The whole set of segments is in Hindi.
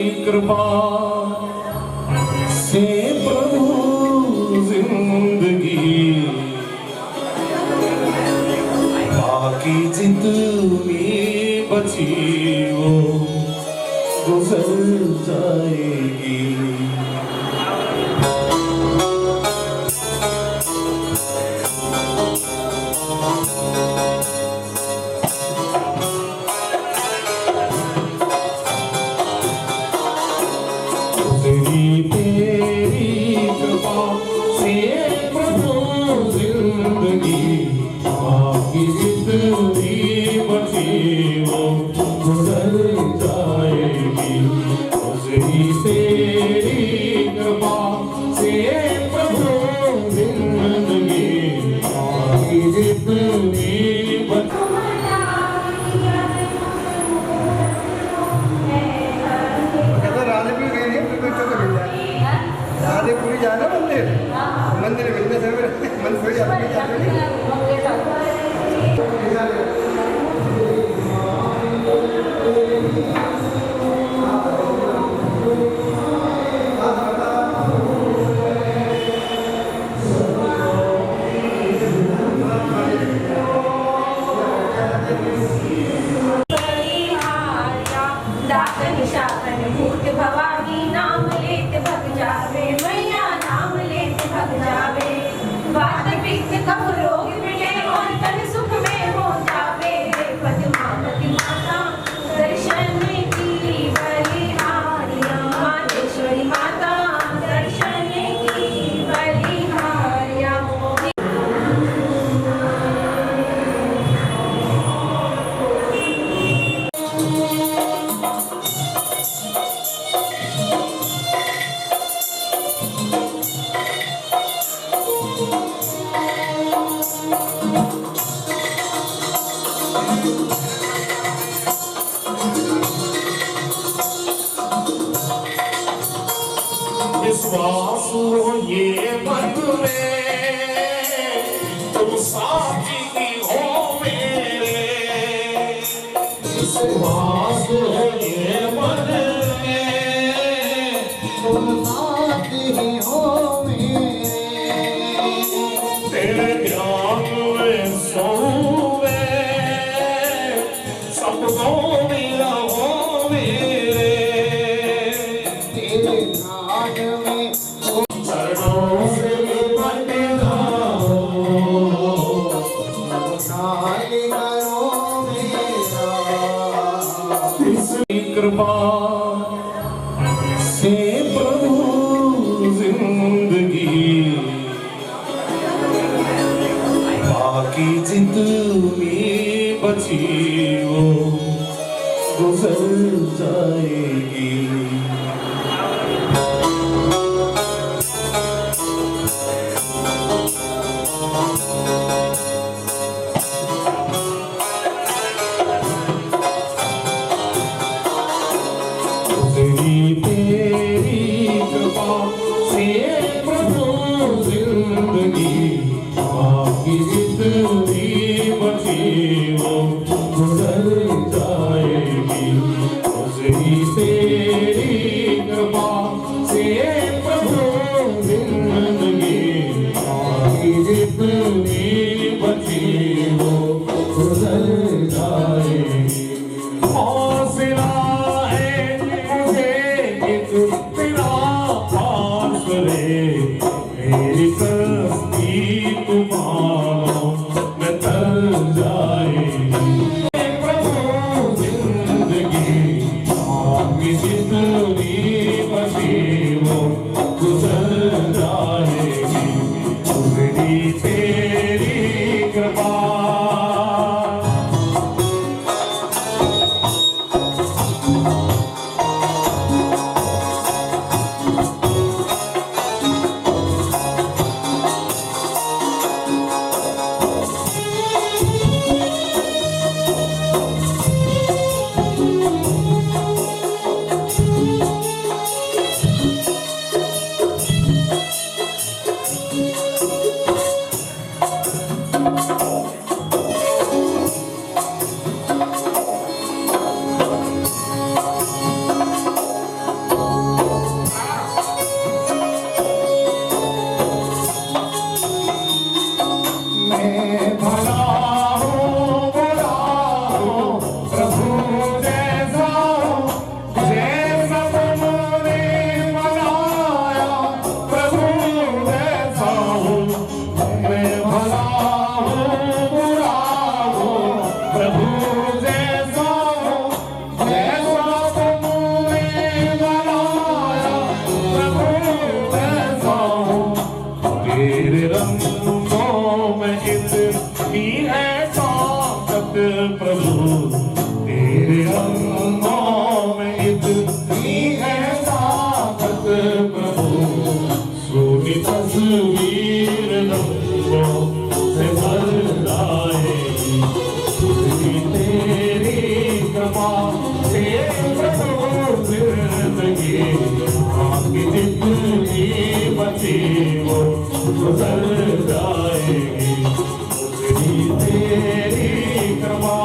कृपा से प्रभु जिंदगी बाकी जितनी बची वो गुजर जाएगी। तेरी कृपा से प्रभु जिंदगी बाकी जितनी बची वो गुजर जाएगी। तेरी कृपा से प्रभु जिंदगी बाकी जितनी पूरी जाना मंदिर मंदिर मिलने से मन थोड़ी अपनी भवानी नाम लेते भग जावे मैया नाम लेते भग जावे। बात पित्त कब रोग मिले और तन सुख में हो जावे। पद्मावती माता दर्शन की बलिहारिया मातेश्वरी माता दर्शन की बलिहारिया। विश्वास हो ये मन में तुम साथी हो मेरे। विश्वास हो ये मन में तुम साथी हो मेरे। तेरे ध्यान में सोवे सपनों में रहो मेरे। तेरे चरणों से लिपटना नमस्कार करो मेरा। इसकी कृपा से प्रभु जिंदगी बाकी जितनी बची वो गुजर जाएगी। तेरी कृपा से प्रभु जिंदगी बाकी जितनी बची वो गुजर जाएगी। तेरी कृपा से प्रभु जिंदगी बाकी जितनी बची वो गुजर जाएगी। हौसला मेरी कस्ती तुम्हारा में तर जाएगी। प्रभु जिंदगी बाकी जितनी बची वो गुजर जाएगी। तेरी कृपा आपकी जितनी बची वो गुजर जाएगी तेरी कृपा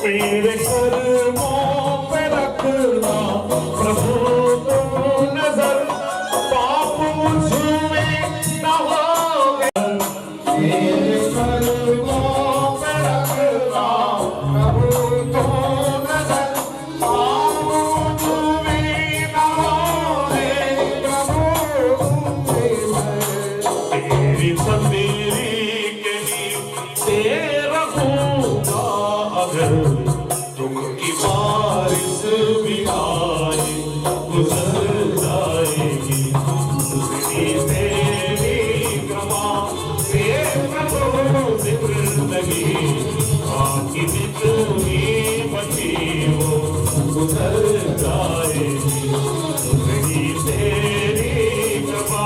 मेरे कर्मों पे रखना प्रभु तुम नजर पाप मुझ में न होगे मेरे कर्मों पे रखना प्रभु तुम नजर पाप मुझ में न होगे प्रभु तेरी बंदेरी के लिए तेरा होगा अगर दुख की बारिश भी आए गुजर जाएगी तेरी कृपा से प्रभु जिंदगी आपकी जितनी बची वो गुजर जाएगी तेरी कृपा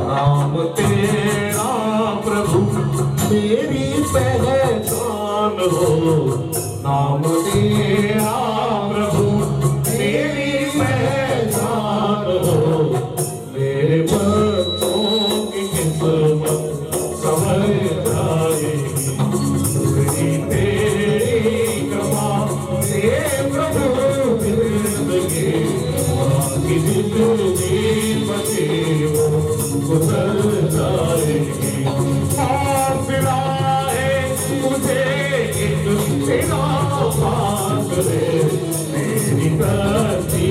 नाम तेरा प्रभु मेरी पहचान हो नाम तेरा प्रभु मेरी पहचान हो मेरे बच्चों की किस्मत संवर जाएगी तेरी कृपा से प्रभु जिंदगी की जितनी बची वो गुजर जाएगी फिरा है मुझे एक तेरा पास रे मेरी धरती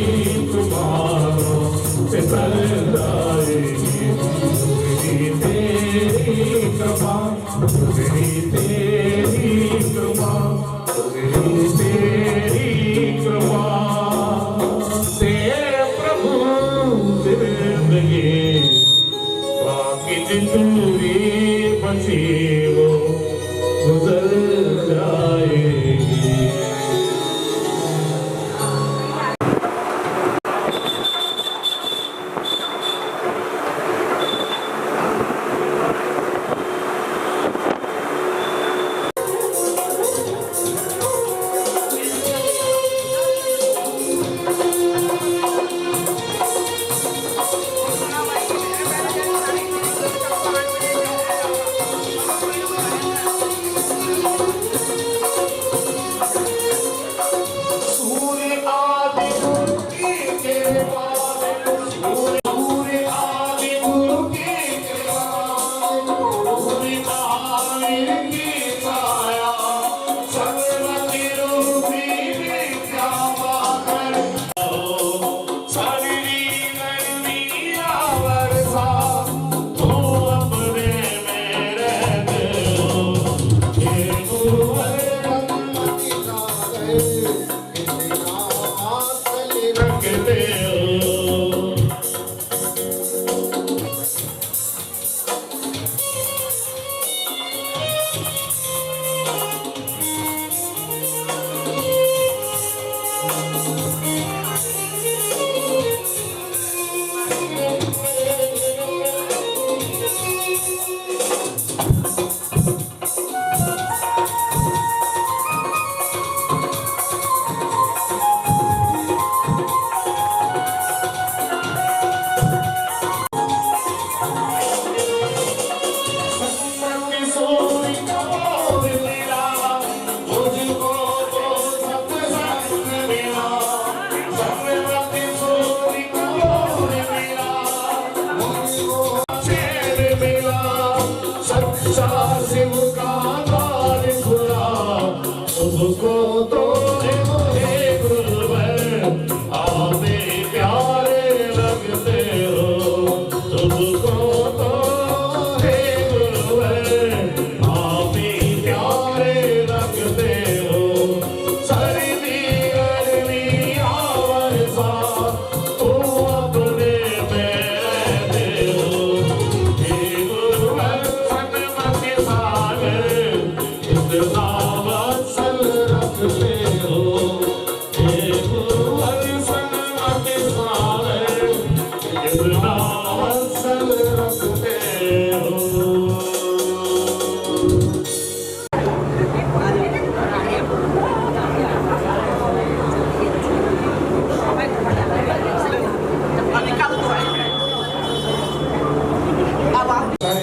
तुम्हारों से चल जाएगी तेरी कृपा तेरी कृपा तेरी कृपा से प्रभु जिंदगी बाकी जिंदगी बची वो गुजर जाएगी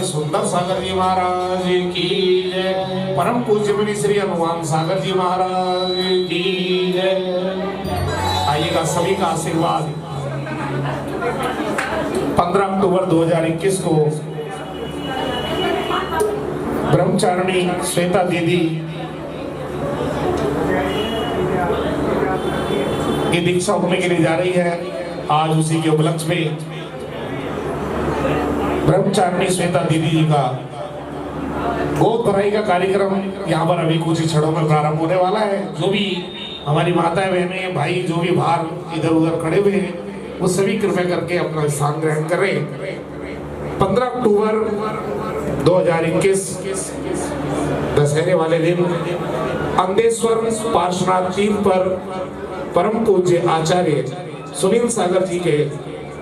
सुंदर सागर जी महाराज की जय। परम पूज्य मुनि श्री हनुमान सागर जी महाराज की जय। आइएगा सभी का आशीर्वाद। 15 अक्टूबर 2021 को ब्रह्मचारिणी श्वेता दीदी की दीक्षा होने के लिए जा रही है। आज उसी के उपलक्ष्य में ब्रह्मचारिणी श्वेता दीदी जी का गोद भराई का कार्यक्रम यहाँ पर अभी कुछ ही क्षणों में प्रारंभ होने वाला है। जो भी हमारी माताएं बहनें भाई जो भी बाहर इधर उधर खड़े हुए हैं वो सभी कृपया करके अपना स्थान ग्रहण करें। 15 अक्टूबर 2021 दशहरे वाले दिन अंदेश्वर पार्श्वनाथ तीर्थ पर परम पूज्य आचार्य सुनील सागर जी के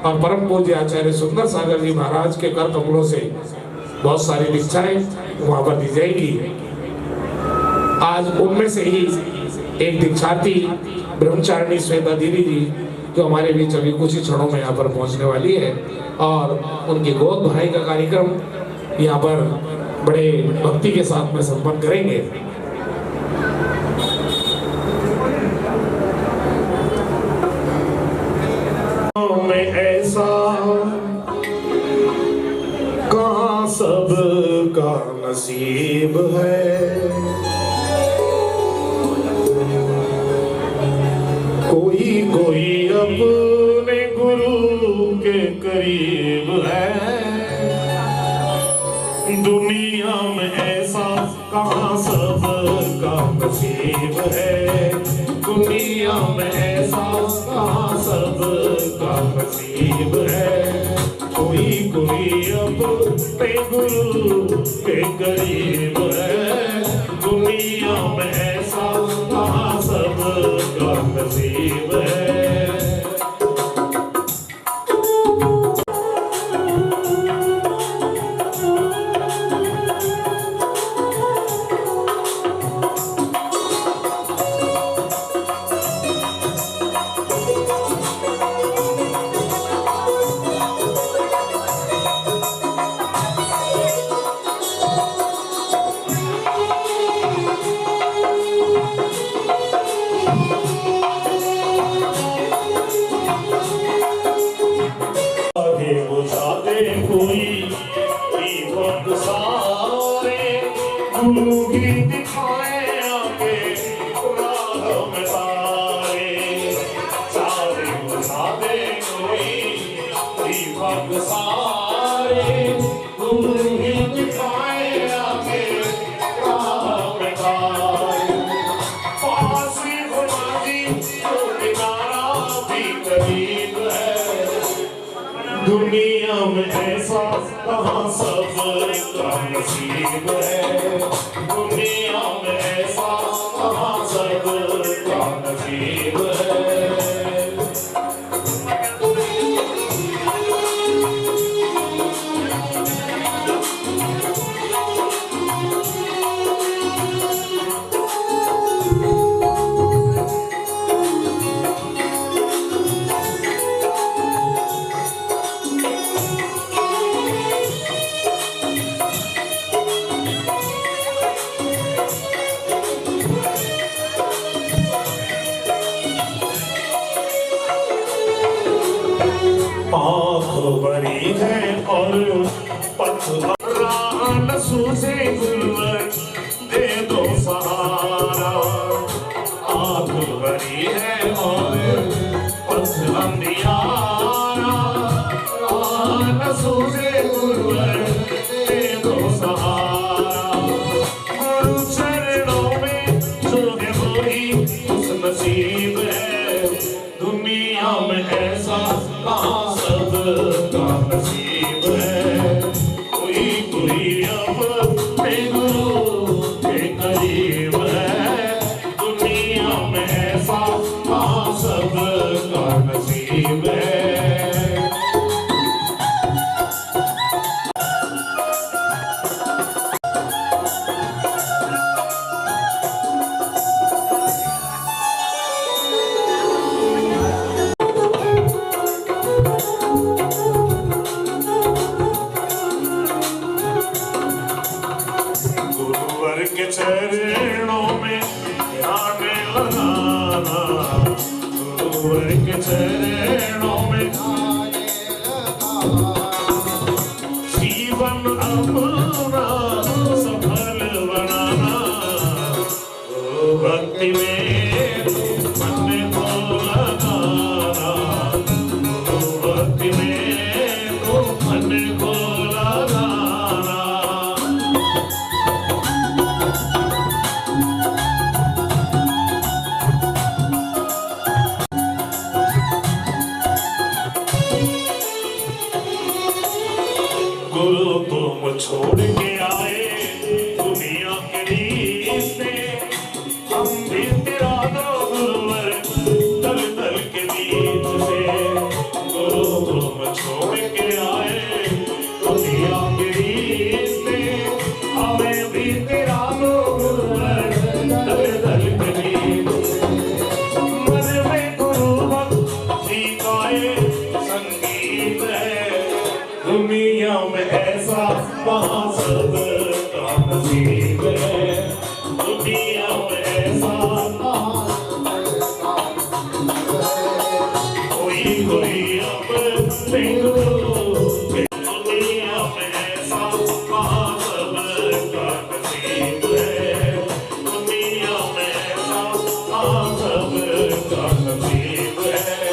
और परम पूज्य आचार्य सुंदर सागर जी महाराज के कर कमलों से बहुत सारी दीक्षाएं वहां पर दी जाएगी। आज उनमें से ही एक दीक्षार्थी ब्रह्मचारिणी श्वेता दीदी जी जो हमारे बीच अभी कुछ ही क्षणों में यहाँ पर पहुंचने वाली है और उनकी गोद भराई का कार्यक्रम यहाँ पर बड़े भक्ति के साथ में संपन्न करेंगे। में ऐसा कहाँ सब का नसीब है, कोई कोई अपने गुरु के करीब है। दुनिया में ऐसा कहाँ सब का नसीब है, दुनिया में ऐसा कहाँ सब का नसीब है। कोई कोई अपने गुरु के करीब है, दुनिया में ऐसा कहाँ सब का नसीब है। गुरु की दिखाए आगे राह में तारे, सारे बता दे कोई दीपक सारे। गुरु की दिखाए आगे राह में तारे, पास ही घुमा जी तो किनारा भी करीब है। दुनिया में ऐसा कहाँ सब का नसीब है, दुनिया में ऐसा कहाँ सब का नसीब है। और पत्थर सूझे गुलवर दे दो सहारा आग भरी है और पत्थर अंधियारा न सूझे गुलवर दे दो सहारा गुरु चरणों में जो है वही उस नसीब है दुनिया में ऐसा कहाँ सब का नसीब है कोई कोई अब गुरु के करीब है दुनिया में ऐसा कहाँ सब का नसीब है गुरुवर के चरणों में ध्यान लगाना गुरुवर के चरणों में जीवन अपना सफल बनाना गुरु भक्ति में मन को लगाना गुरु भक्ति में तो मन को लगाना गुरु तुम छोड़ के आए दुनिया के रिश्ते हम भी तेरा दो गुरुवर दल दल के बीच से गुरु तुम छोड़ के आए दुनिया के रिश्ते हमें भी तेरा दो गुरुवर दल दल के बीच से मन में गुरु भक्ति गाए संगीत है दुनिया में ऐसा कहाँ सब का नसीब है दुनिया में ऐसा कहाँ कोई कोई अपने गुरु दुनिया में ऐसा कहाँ सब का नसीब है दुनिया में ऐसा कहाँ सब का नसीब है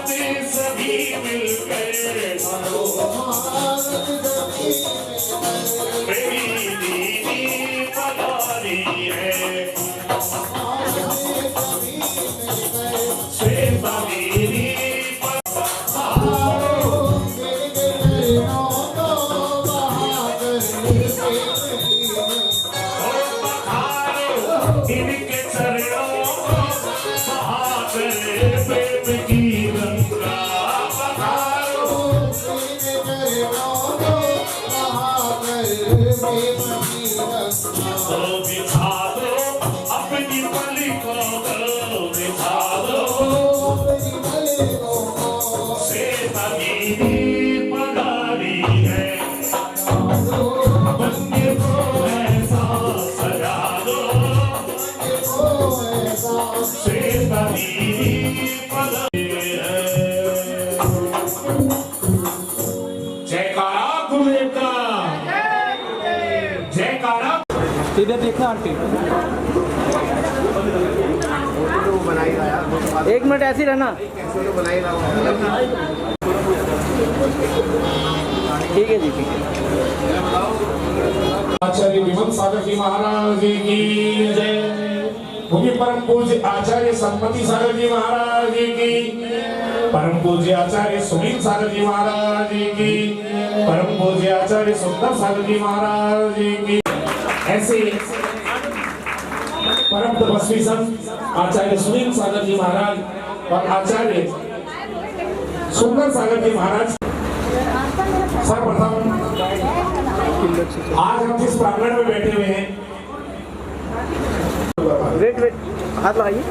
सभी मिलकर मेरी दीदी पधारी है श्वेता दीदी इनके चरणों महाकर प्रेम की गंगा पधारो बिछा दो अपनी मलिकों को बिछा दो श्वेता दीदी पधारी है मंदिर को ऐसा सजा दो श्वेता दीदी पधारी है जयकारा गुरुदेव का जयकारा इधर देखना आंटी एक मिनट ऐसे ही रहना ठीक है जी ठीक है आचार्य विमल सागर जी महाराज की जय भूमि परम पूज्य आचार्य संपत्ति सागर जी महाराज की परम पूज्य आचार्य सुनील सागर जी महाराज की परम पूज्य आचार्य सुंदर सागर जी महाराज की ऐसे परम तपस्वी संत आचार्य सुनील सागर जी महाराज और आचार्य सुंदर सागर जी महाराज सर्वप्रथम आज हम जिस प्रांगण में बैठे हुए हैं वेट वेट हाथ लगाइए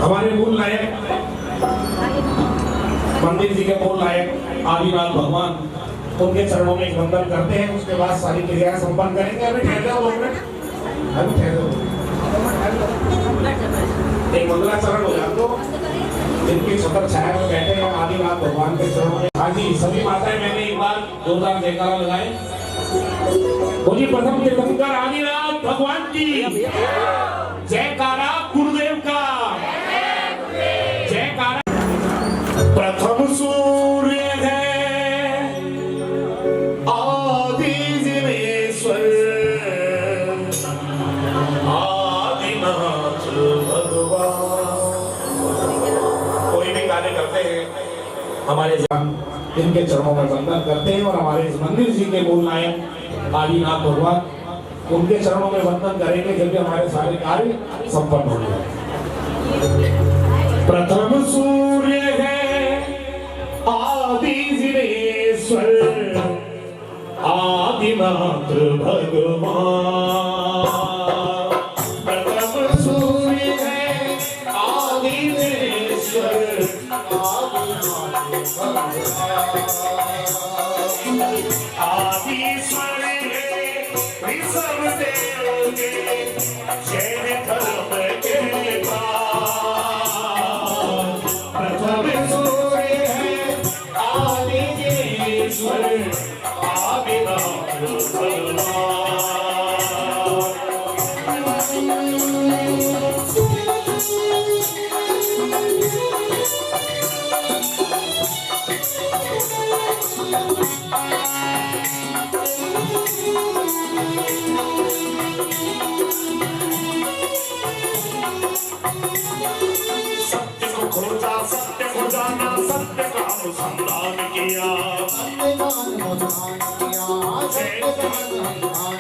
हमारे मूल नायक मंदिर जी के मूल नायक आदिनाथ भगवान उनके चरणों में वंदन करते हैं उसके बाद सारी क्रियाएं संपन्न करेंगे अभी ठहर जाओ 2 मिनट अभी ठहर जाओ एक मंगलाचरण हो जाए तो जिनकी छतर छाया में बैठे हैं आदिनाथ भगवान के चरणों में हाँ जी सभी माताएं मैंने एक बार जोरदार जयकारा लगाए बोलिए प्रथम तीर्थंकर आदिनाथ भगवान की जयकारा गुरुदेव का जयकारा प्रथम सूर्य है आदि जिनेश्वर आदिनाथ भगवान कोई भी कार्य करते हैं हमारे इनके चरणों में वंदन करते हैं और हमारे इस मंदिर जी के मूल नायक आदिनाथ भगवान उनके चरणों में वंदन करेंगे जब भी हमारे सारे कार्य संपन्न होंगे प्रथम सूर्य है आदि जिनेश्वर आदिनाथ भगवान प्रथम सूर्य है आदि जिनेश्वर आदिश्वर है ऋषभ देव के जैन धर्म के प्रथम सूर्य है आदि जिनेश्वर आदिनाथ भगवान सत्य को खोजा सत्य को जाना सत्य का अनुसंधान किया जैन धर्म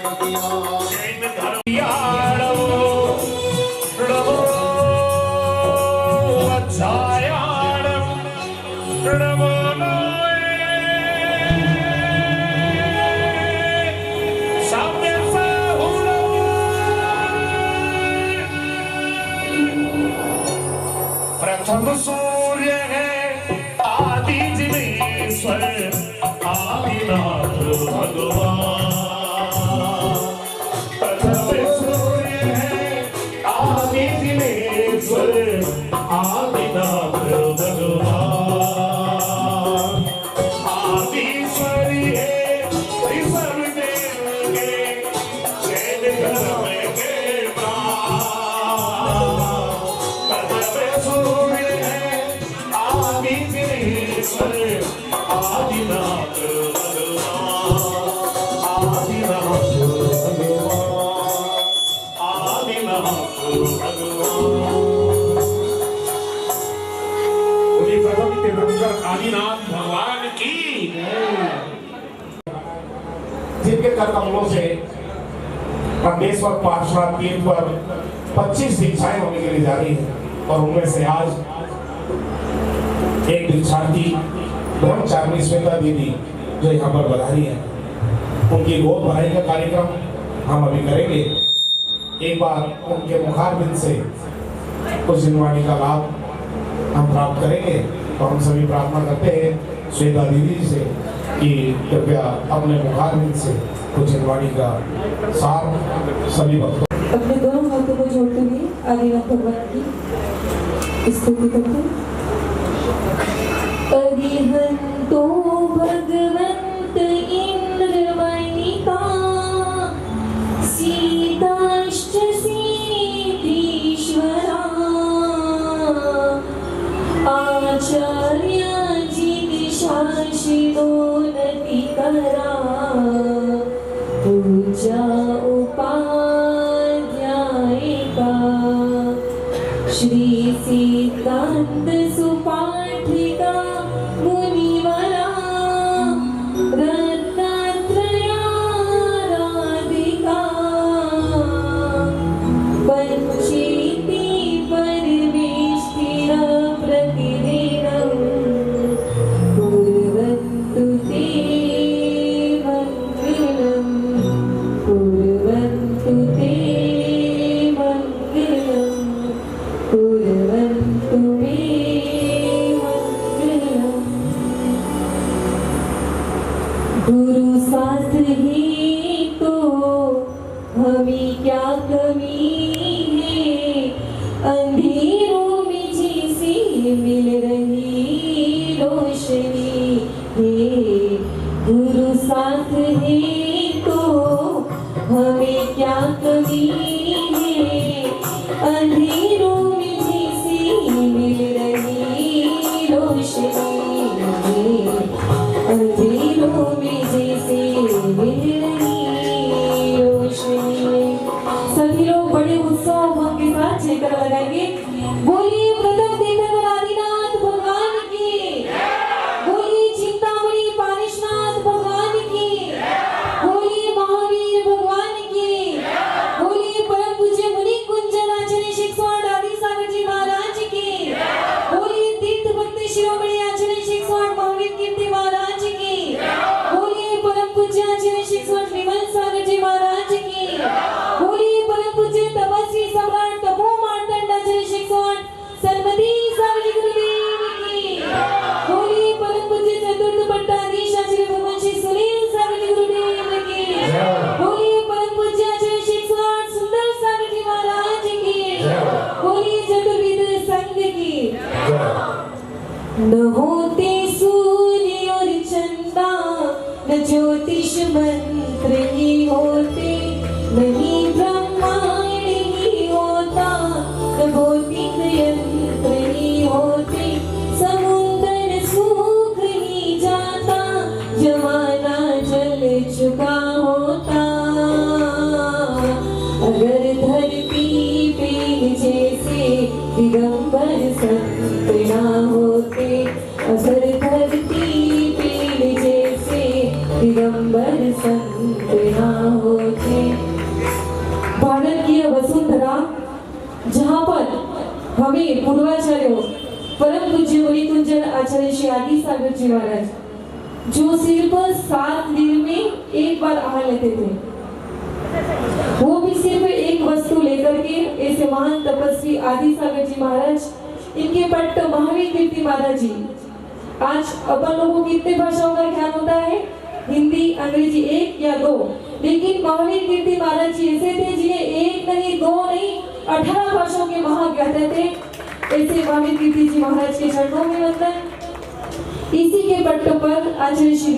प्रथम सूर्य है आदि जिनेश्वर आदिनाथ भगवान प्रथम सूर्य खंडेश्वर पार्श्वनाथ तीर्थ पर 25 दीक्षाएं होने के लिए जा रही है और उनमें से आज एक दीक्षार्थी ब्रह्मचारिणी श्वेता दीदी जो यहाँ पर बधाई है, उनकी गोद भराई का कार्यक्रम हम अभी करेंगे। एक बार उनके मुखारबिंद से उस जिनवाणी का लाभ हम प्राप्त करेंगे तो हम सभी प्रार्थना करते हैं श्वेता दीदी से कि कृपया अपने मुखारबिंद से उस जिनवाणी का सार सभी भक्तों। अपने दोनों हाथों को जोड़ते हुए आदिनाथ भगवान की स्तुति करते हैं। अरिहंतो भगवंत इंद्रमणिका सीताश्च सीतीश्वरा आचार्य जिगीषाशिनो नतिकरा पूजा उपाध्यायिका श्री सिद्धांत सुपाठिका मुनिवरा रत्नात्रयाराधिका पंचेति परमेष्टिना प्रतिदिनं कुर्वन्तु ते मङ्गलं कुर्वन्तु ते मङ्गलं कुर्वन्तु मे मङ्गलम्। गुरु साथ ही तो हमें क्या कमी है, अंधेरों में जैसे मिल रही रोशनी है। गुरु साथ है तो हमें क्या कमी है, अंधेरों में जैसे मिल रही रोशनी है। अंधेरों में जैसे मिल रही रोशनी। सभी लोग बड़े उत्साह उमंग के साथ जयकार लगाएंगे। बोलिए प्रथम तीर्थंकर आदिनाथ भगवान की, बोलिए चिंतामणि पारेशनाथ भगवान की, बोलिए महावीर भगवान की, बोलिए परम पूज्य मुनि कुंजन आचार्य शिक्षण आदि सागर जी महाराज की, बोलिए तीर्थ भक्त शिरोमणि आचार्य शिक्षण महावीर कीर्ति महाराज की, बोलिए परम पूज्य आचार्य शिक्षण विमल सागर जी महाराज की, बोलिए परम पूज्य तपस्वी सम्राट तपो मार्तंड आचार्य शिक्षण सन्मति सागर जी गुरुदेव की, बोलिए परम पूज्य चतुर्थ पट्टाधीश आचार्य भगवान श्री सुनील सागर जी गुरुदेव की, बोलिए परम पूज्य आचार्य शिक्षण सुंदर सागर जी महाराज की, बोलिए चतुर्विद संघ की। न होते सूर्य और चंदा, न ज्योतिष मंत्र ही होते, नहीं ब्रह्मांड ही होता, न भौतिक यंत्र ही होते, समुद्र सूख ही जाता, जमाना चल चुका होता। अगर धरती पे जैसे दिगंबर संत ना होते, अगर धरती पे जैसे दिगंबर संत ना होते। भारत की यह वसुंधरा जहाँ पर हमें पूर्वाचार्यों परम पूज्य मुनि कुंजन आचार्य श्री आदि सागर जी महाराज जो सिर्फ 7 दिन में एक बार आहार लेते थे, वो भी सिर्फ एक वस्तु लेकर के ऐसे महान तपस्वी आदि सागर जी महाराज, इनके पट्ट महावीर कीर्ति महाराज जी। आज अपन लोगों को कितने भाषाओं का ज्ञान होता है? हिंदी अंग्रेजी 1 या 2, लेकिन महावीर कीर्ति महाराज जी ऐसे थे जिन्हें 1 नहीं 2 नहीं 18 भाषाओं के महाज्ञाता थे। ऐसे महावीर कीर्ति जी महाराज के चरणों में वंदन। इसी के पट्ट पर आचार्य श्री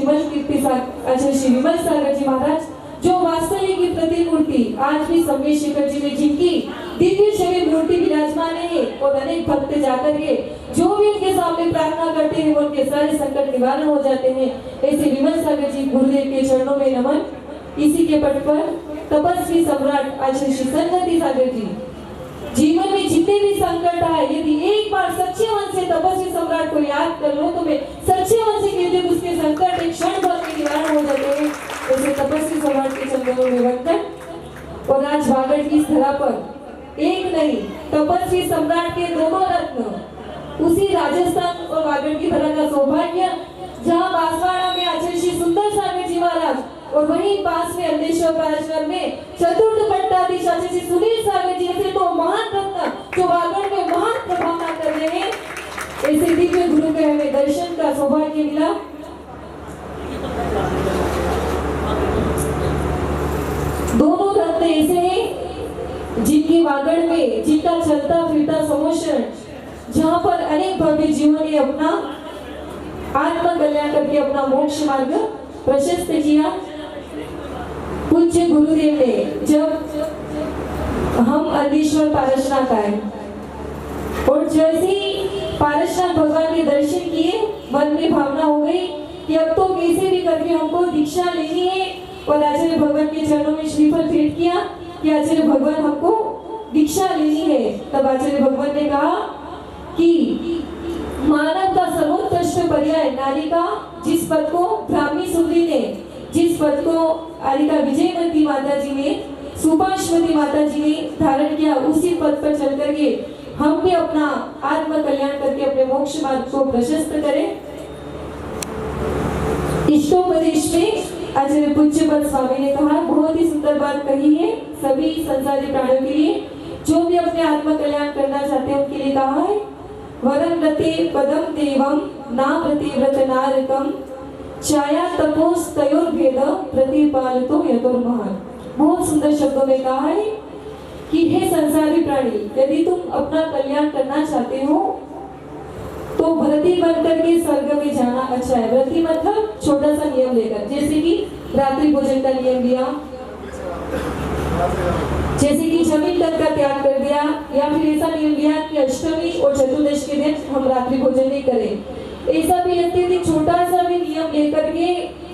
विमल सागर जी महाराज जो वास्तविक की प्रतिमूर्ति आज भी संवेश शिखर जी में जिनकी दिव्य शरीर मूर्ति विराजमान है, और अनेक भक्त जाकर के जो भी उनके सामने प्रार्थना करते हैं उनके सारे संकट निवारण हो जाते हैं। ऐसे विमल सागर जी गुरुदेव के चरणों में नमन। इसी के पट पर तपस्वी सम्राट आचार्य श्री सन्मति सागर जी, जीवन में जितने भी संकट आए, यदि एक बार सच्चे मन से तपस्वी सम्राट को याद कर लो तो मैं सच्चे मन से कहते हैं उसके संकट एक क्षण भर में निवारण हो जाते हैं। ऐसे तपस्वी सम्राट के चरणों में वंदन। और आज वागड़ की इस धरा पर एक नहीं तपस्वी सम्राट के दोनों रत्न उसी राजस्थान और वागड़ की धरा का सौभाग्य, जहाँ बांसवाड़ा में आचार्य श्री सुंदर सागर जी महाराज और वहीं पास में अंधेश्वर पाराशर में चतुर्थ पट्टाधीश आचार्य श्री सुनील सागर जी ऐसे तो महान रत्न जो वागड़ में महान प्रभाव कर रहे हैं। ऐसे दिव्य गुरु के हमें दर्शन का सौभाग्य मिला। दोनों रत्न ऐसे हैं जिनकी वागड़ में जिनका चलता फिरता समोषण, जहाँ पर अनेक भव्य जीवों ने अपना आत्म कल्याण करके अपना मोक्ष मार्ग प्रशस्त किया। पूज्य गुरुदेव ने जब हम अंधेश्वर पारसनाथ आए और जैसे ही पारसनाथ भगवान के दर्शन किए, मन में भावना हो गई कि अब तो कैसे भी करके हमको दीक्षा लेनी है। और आचार्य भगवान के चरणों में श्रीफल भेंट किया कि आचार्य भगवान हमको दीक्षा लेनी है। तब आचार्य भगवान ने कहा कि मानव का सर्वोत्कृष्ट पर्याय नारी का, जिस पद को ब्राह्मी सुंदरी ने, जिस पद को आरिका विजयवती माता जी ने, सुभाषवती माता जी ने धारण किया, उसी पद पर चल करके हम भी अपना आत्म कल्याण करके अपने मोक्ष मार्ग को प्रशस्त करें। इष्टोपदेश में आचार्य पूज्यपद स्वामी ने कहा, बहुत ही सुंदर बात कही है सभी संसारी प्राणियों के लिए, जो भी अपने आत्म कल्याण करना चाहते हैं उनके लिए कहा है, वरम रते पदम देवम नाम प्रतिव्रत नारकम छाया तपोस तयोर भेद प्रतिपालितो यतोर्महान। बहुत सुंदर शब्दों में कहा है कि हे संसारी प्राणी, यदि तुम अपना कल्याण करना चाहते हो तो व्रती बनकर के स्वर्ग में जाना अच्छा है। व्रती मतलब छोटा सा नियम लेकर, जैसे कि रात्रि भोजन का नियम लिया, जैसे कि जमीन तक का त्याग कर दिया, या फिर ऐसा नियम लिया कि अष्टमी और चतुर्दश के दिन हम रात्रि भोजन नहीं करें। ऐसा भी यदि छोटा सा भी नियम लेकर के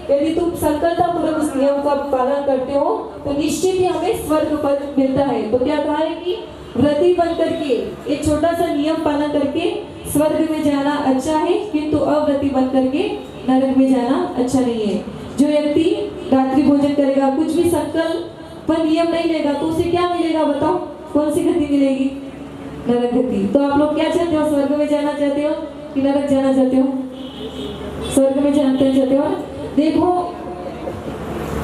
यदि तुम संकल्पपूर्वक उस नियम का पालन करते हो तो निश्चित ही हमें स्वर्ग पद मिलता है। तो क्या कहा है कि व्रती बन करके एक छोटा सा नियम पालन करके स्वर्ग में जाना अच्छा है, किंतु अव्रती बन करके नरक में जाना अच्छा नहीं है। जो व्यक्ति रात्रि भोजन करेगा, कुछ भी संकल्प पर नियम नहीं लेगा, तो उसे क्या मिलेगा बताओ? कौन सी गति मिलेगी? नरक गति। तो आप लोग क्या चाहते हो, स्वर्ग में जाना चाहते हो कि नरक जाना चाहते हो? स्वर्ग में जाना चाहते हो। देखो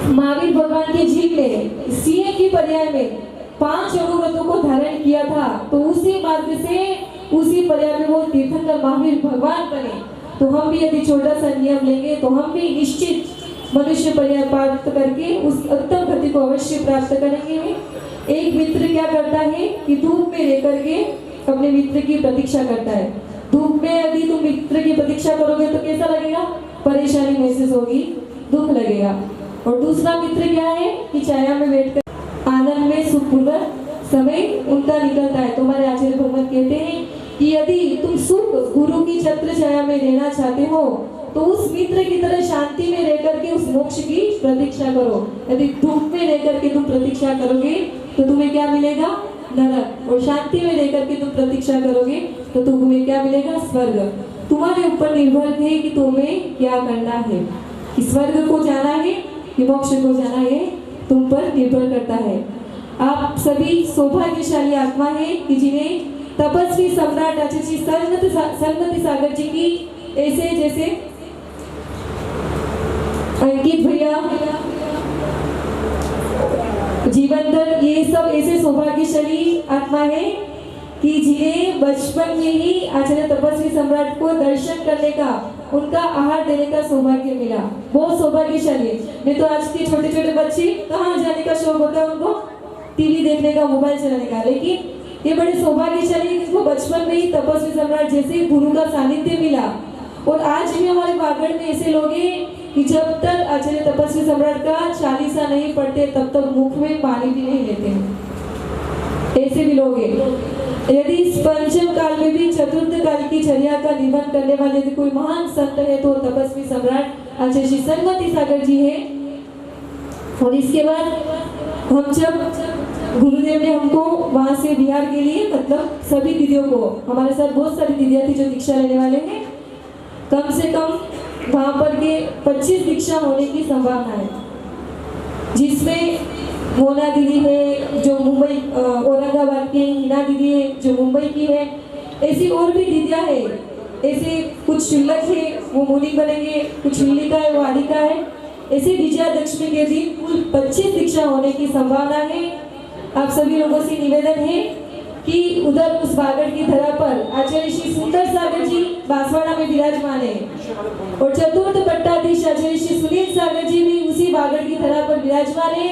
महावीर भगवान के जीव ने सिंह की पर्याय में 5 अनुव्रतों को धारण किया था, तो उसी मार्ग से उसी पर्याय में वो तीर्थंकर महावीर भगवान बने। तो हम भी यदि छोटा सा नियम लेंगे तो हम भी निश्चित मनुष्य पर्याय प्राप्त करके उस उत्तम गति को अवश्य प्राप्त करेंगे। एक मित्र क्या करता है कि धूप में रह करके अपने मित्र की प्रतीक्षा करता है। धूप में यदि तुम मित्र की प्रतीक्षा करोगे तो कैसा लगेगा? परेशानी महसूस होगी, दुख लगेगा। और दूसरा मित्र क्या है कि छाया में बैठकर आनंद में सुखपूर्वक समय उनका निकलता है। तुम्हारे आचार्य भगवान कहते हैं कि यदि तुम सुख गुरु की छत्र छाया में रहना चाहते हो तो उस मित्र की तरह शांति में रह करके उस मोक्ष की प्रतीक्षा करो। यदि धूप में रह करके तुम प्रतीक्षा करोगे तो तुम्हें क्या मिलेगा? नरक। और शांति में रह करके तुम प्रतीक्षा करोगे तो तुम्हें क्या मिलेगा? स्वर्ग। तुम्हारे ऊपर निर्भर है कि तुम्हें क्या करना है, कि स्वर्ग को जाना है कि मोक्ष को जाना है, तुम पर निर्भर करता है। आप सभी सौभाग्यशाली आत्मा है कि जिन्हें तपस्वी सम्राट आचार्य सरस्वती सागर जी की ऐसे जैसे अंकित भैया, जीवनधर, ये सब ऐसे सौभाग्यशाली आत्मा है कि जिन्हें बचपन में ही आचार्य तपस्वी सम्राट को दर्शन करने का, उनका आहार देने का सौभाग्य मिला। बहुत सौभाग्यशाली है। नहीं तो आज के छोटे छोटे बच्चे कहाँ जाने का शौक होता है उनको? टीवी देखने का, मोबाइल चलाने का। लेकिन ये बड़े सौभाग्यशाली है जिसको बचपन में ही तपस्वी सम्राट जैसे गुरु का सानिध्य मिला। और आज भी हमारे वागड़ में ऐसे लोग हैं कि जब तक आचार्य तपस्वी सम्राट का चालीसा नहीं पढ़ते तब तक मुख में पानी भी नहीं लेते हैं। ऐसे भी लोग हैं। यदि इस पंचम काल में भी चतुर्थ काल की चर्या का निबंध करने वाले यदि कोई महान संत है तो तपस्वी सम्राट आचार्य श्री सरस्वती सागर जी है। और इसके बाद हम जब गुरुदेव ने हमको वहाँ से बिहार के लिए, मतलब सभी दीदियों को, हमारे साथ बहुत सारी दीदियाँ थी जो दीक्षा लेने वाले हैं, कम से कम वहाँ पर के 25 दीक्षा होने की संभावना है, जिसमें मोना दीदी है जो मुंबई औरंगाबाद की है, हिना दीदी है जो मुंबई की है, ऐसी और भी दीदियाँ है। ऐसे कुछ शुल्लक है वो मुनि बनेंगे, कुछ हिलिका है वो आलिका है। ऐसे विजयादशमी के दिन कुल 25 दीक्षा होने की संभावना है। आप सभी लोगों से निवेदन है कि उधर उस बागड़ की धरा पर आचार्य श्री सुंदर सागर जी बांसवाड़ा में विराजमान है और चतुर्थ पट्टाधीश आचार्य श्री सुनील सागर जी भी उसी बागड़ की धरा पर विराजमान है।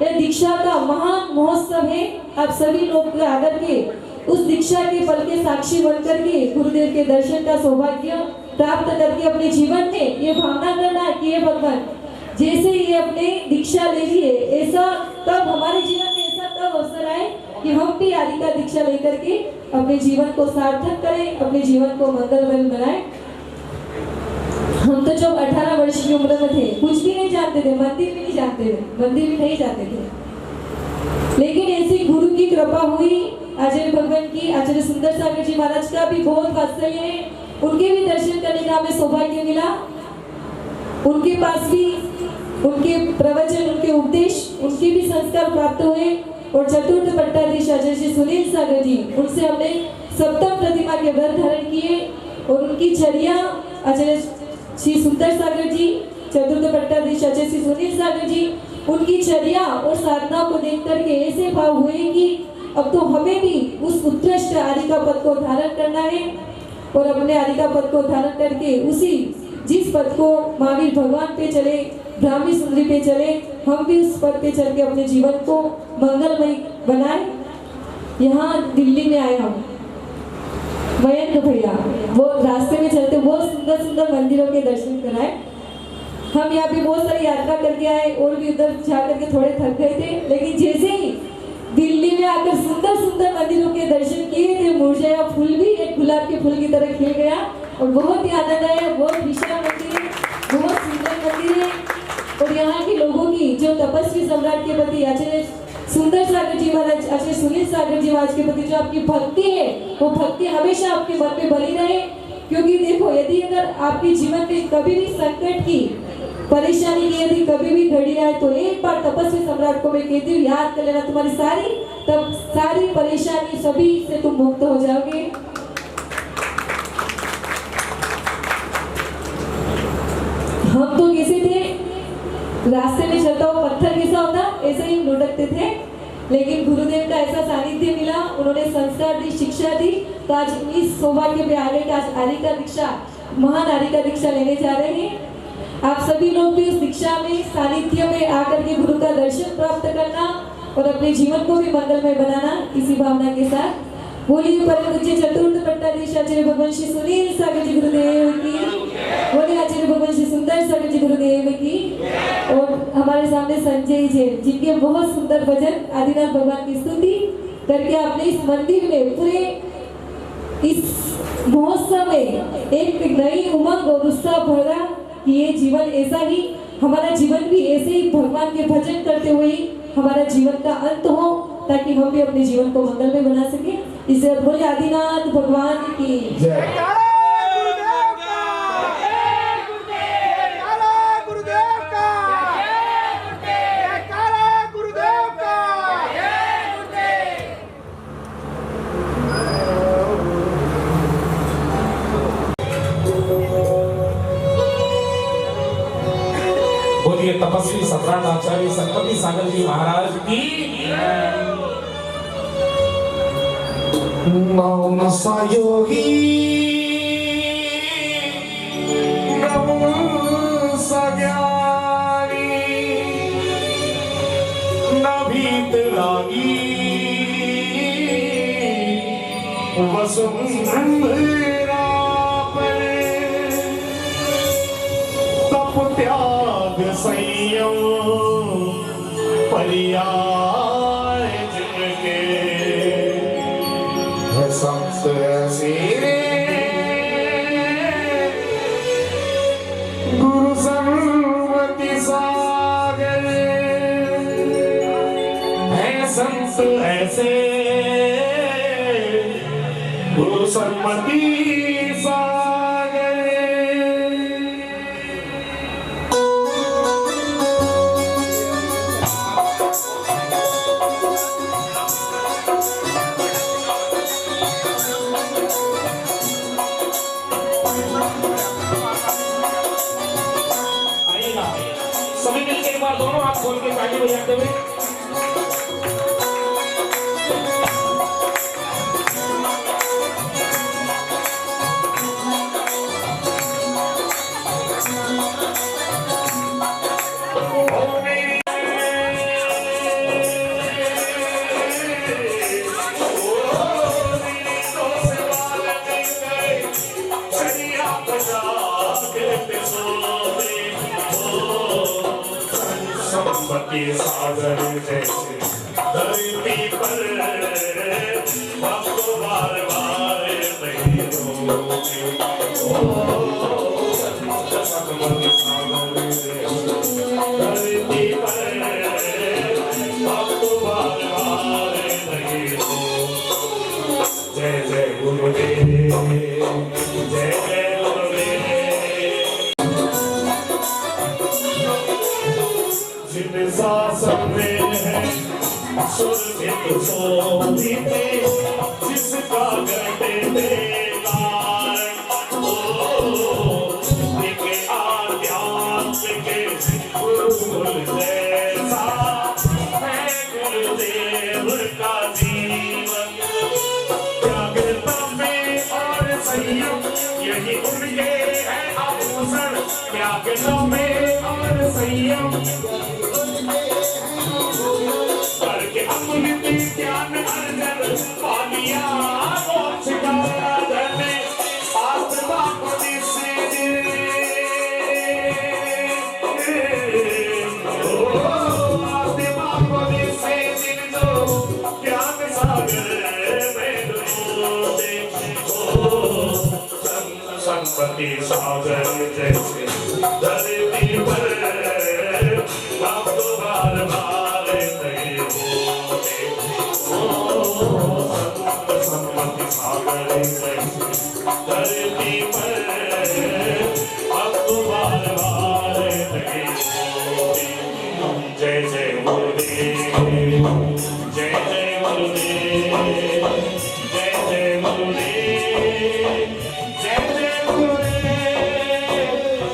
यह दीक्षा का महान महोत्सव है। आप सभी लोग आकर के उस दीक्षा के पल के साक्षी बनकर के गुरुदेव के दर्शन का सौभाग्य प्राप्त करके अपने जीवन में ये भावना करना कि ये भगवान जैसे ये अपने दीक्षा ले लिए ऐसा तब हमारे जीवन में ऐसा तब अवसर आए कि हम भी आदि का दीक्षा लेकर के अपने जीवन को सार्थक करें, अपने जीवन को मंगलमय बनाएं। हम तो जब 18 वर्ष की उम्र में थे कुछ भी नहीं जानते थे, मंदिर भी नहीं जानते थे, मंदिर भी नहीं जाते थे, लेकिन ऐसी गुरु की कृपा हुई। आचार्य भगवान की आचार्य सुंदर सागर जी महाराज का भी बहुत वात्सल्य है, उनके भी दर्शन करने का हमें सौभाग्य मिला। उनके पास भी उनके प्रवचन, उनके उपदेश, उनके भी संस्कार प्राप्त हुए और चतुर्थ पट्टाधीश आचार्य श्री सुनील सागर जी उनसे हमने सप्तम प्रतिमा के व्रत धारण किए और उनकी चर्या आचार्य श्री सुंदर सागर जी, चतुर्थ पट्टाधीश आचार्य श्री सुनील सागर जी, उनकी चर्या और साधना को देख करके ऐसे भाव हुए कि अब तो हमें भी उस उत्कृष्ट आरिका पद को धारण करना है और अपने आरिका पद को धारण करके उसी जिस पद को महावीर भगवान पे चले, ब्राह्मी सुंदरी पे चले, हम भी उस पद पे चल के अपने जीवन को मंगलमय बनाए। यहाँ दिल्ली में आए हम, मयंक भैया वो रास्ते में चलते बहुत सुंदर सुंदर मंदिरों के दर्शन कराए। हम यहाँ पे बहुत सारी यात्रा करके आए और भी उधर जा करके थोड़े थक गए थे, लेकिन जैसे ही दिल्ली में आकर सुंदर सुंदर मंदिरों के दर्शन किए थे, मुरझाया फूल भी एक गुलाब के फूल की तरह खिल गया और बहुत ही आनंद आया। बहुत विशाल मंदिर है, बहुत सुंदर मंदिर है और यहाँ के लोगों की जो तपस्वी सम्राट के प्रति आचार्य सुंदर सागर जी महाराज, आचार्य सुनील सागर जी महाराज के प्रति जो आपकी भक्ति है वो भक्ति हमेशा आपके मन में बनी रहे। क्योंकि देखो, यदि अगर आपके जीवन में कभी भी संकट की परेशानी की यदि कभी भी घड़ी आए तो एक बार तपस्वी सम्राट को मैं कहती हूँ याद कर लेना, तुम्हारी सारी परेशानी सभी से तुम मुक्त हो जाओगे। हम तो कैसे थे, रास्ते में चलता हुआ पत्थर कैसा होता ऐसे ही लुढ़कते थे, लेकिन गुरुदेव का ऐसा सानिध्य मिला, उन्होंने संस्कार दी, शिक्षा दी, तो आज इस सौभाग्य पे आ गए कि आज आरिका दीक्षा, महान आरिका दीक्षा लेने जा रहे हैं। आप सभी लोग भी उस दीक्षा में सानिध्य में आकर के गुरु का दर्शन प्राप्त करना और अपने जीवन को भी मंगलमय बनाना, इसी भावना के साथ बोलिए परम पूज्य चतुर्थ पट्टाधीश आचार्य भगवान श्री सुनील सागर जी गुरुदेव की, बोलिए आचार्य भगवान श्री सुंदर सागर जी गुरुदेव की। और हमारे सामने संजय जी जिनके बहुत सुंदर भजन आदिनाथ भगवान की स्तुति करके आपने इस मंदिर में पूरे इस महोत्सव में एक नई उमंग और उत्साह भरा कि ये जीवन ऐसा ही, हमारा जीवन भी ऐसे ही भगवान के भजन करते हुए हमारा जीवन का अंत हो, ताकि हम भी अपने जीवन को मंगलमय बना सके। इसे बोले आदिनाथ भगवान की जय। बोलिए तपस्वी सम्राट आचार्य संपत्ति सागर जी महाराज की। मौन सहयोगी सज्ञानी नभीत लागी वसुंधरा पर तप त्याग संयम परियाय जिनके संत ऐसे गुरु संमति सागर है, संत ऐसे गुरु संमति सागर। ताली बजाते हुए। संपत्ति सागर जैसे धरती पर आपको बार बार नहीं रोके। संपत्ति सागर जैसे धरती पर आपको बार बार नहीं रोके। जय जय गुरुदेव, जय जय गुरुदेव। जिन शासन में है सुरभित शोभिते, जिसका गढ़े बेकार हो, एक आध्यात्म के गुरुकुल जैसा है गुरुदेव का जीवन। त्यागता में और संयम यही उनके है आभूषण। त्यागता में और संयम करके अमृत ज्ञान अर्जन पालिया मोक्ष का धन। आत्मा को निश्चय आत्मा को निश्चय दो ज्ञान सागर में डूबे। संपत्ति सागर जैसे धरती पर आपको बार बार नहीं होते। संपत्ति सागर जैसे धरती पर आपको बार बार नहीं होते। जय जय गुरुदेव, जय जय गुरुदेव, जय जय गुरुदेव, जय जय गुरुदेव,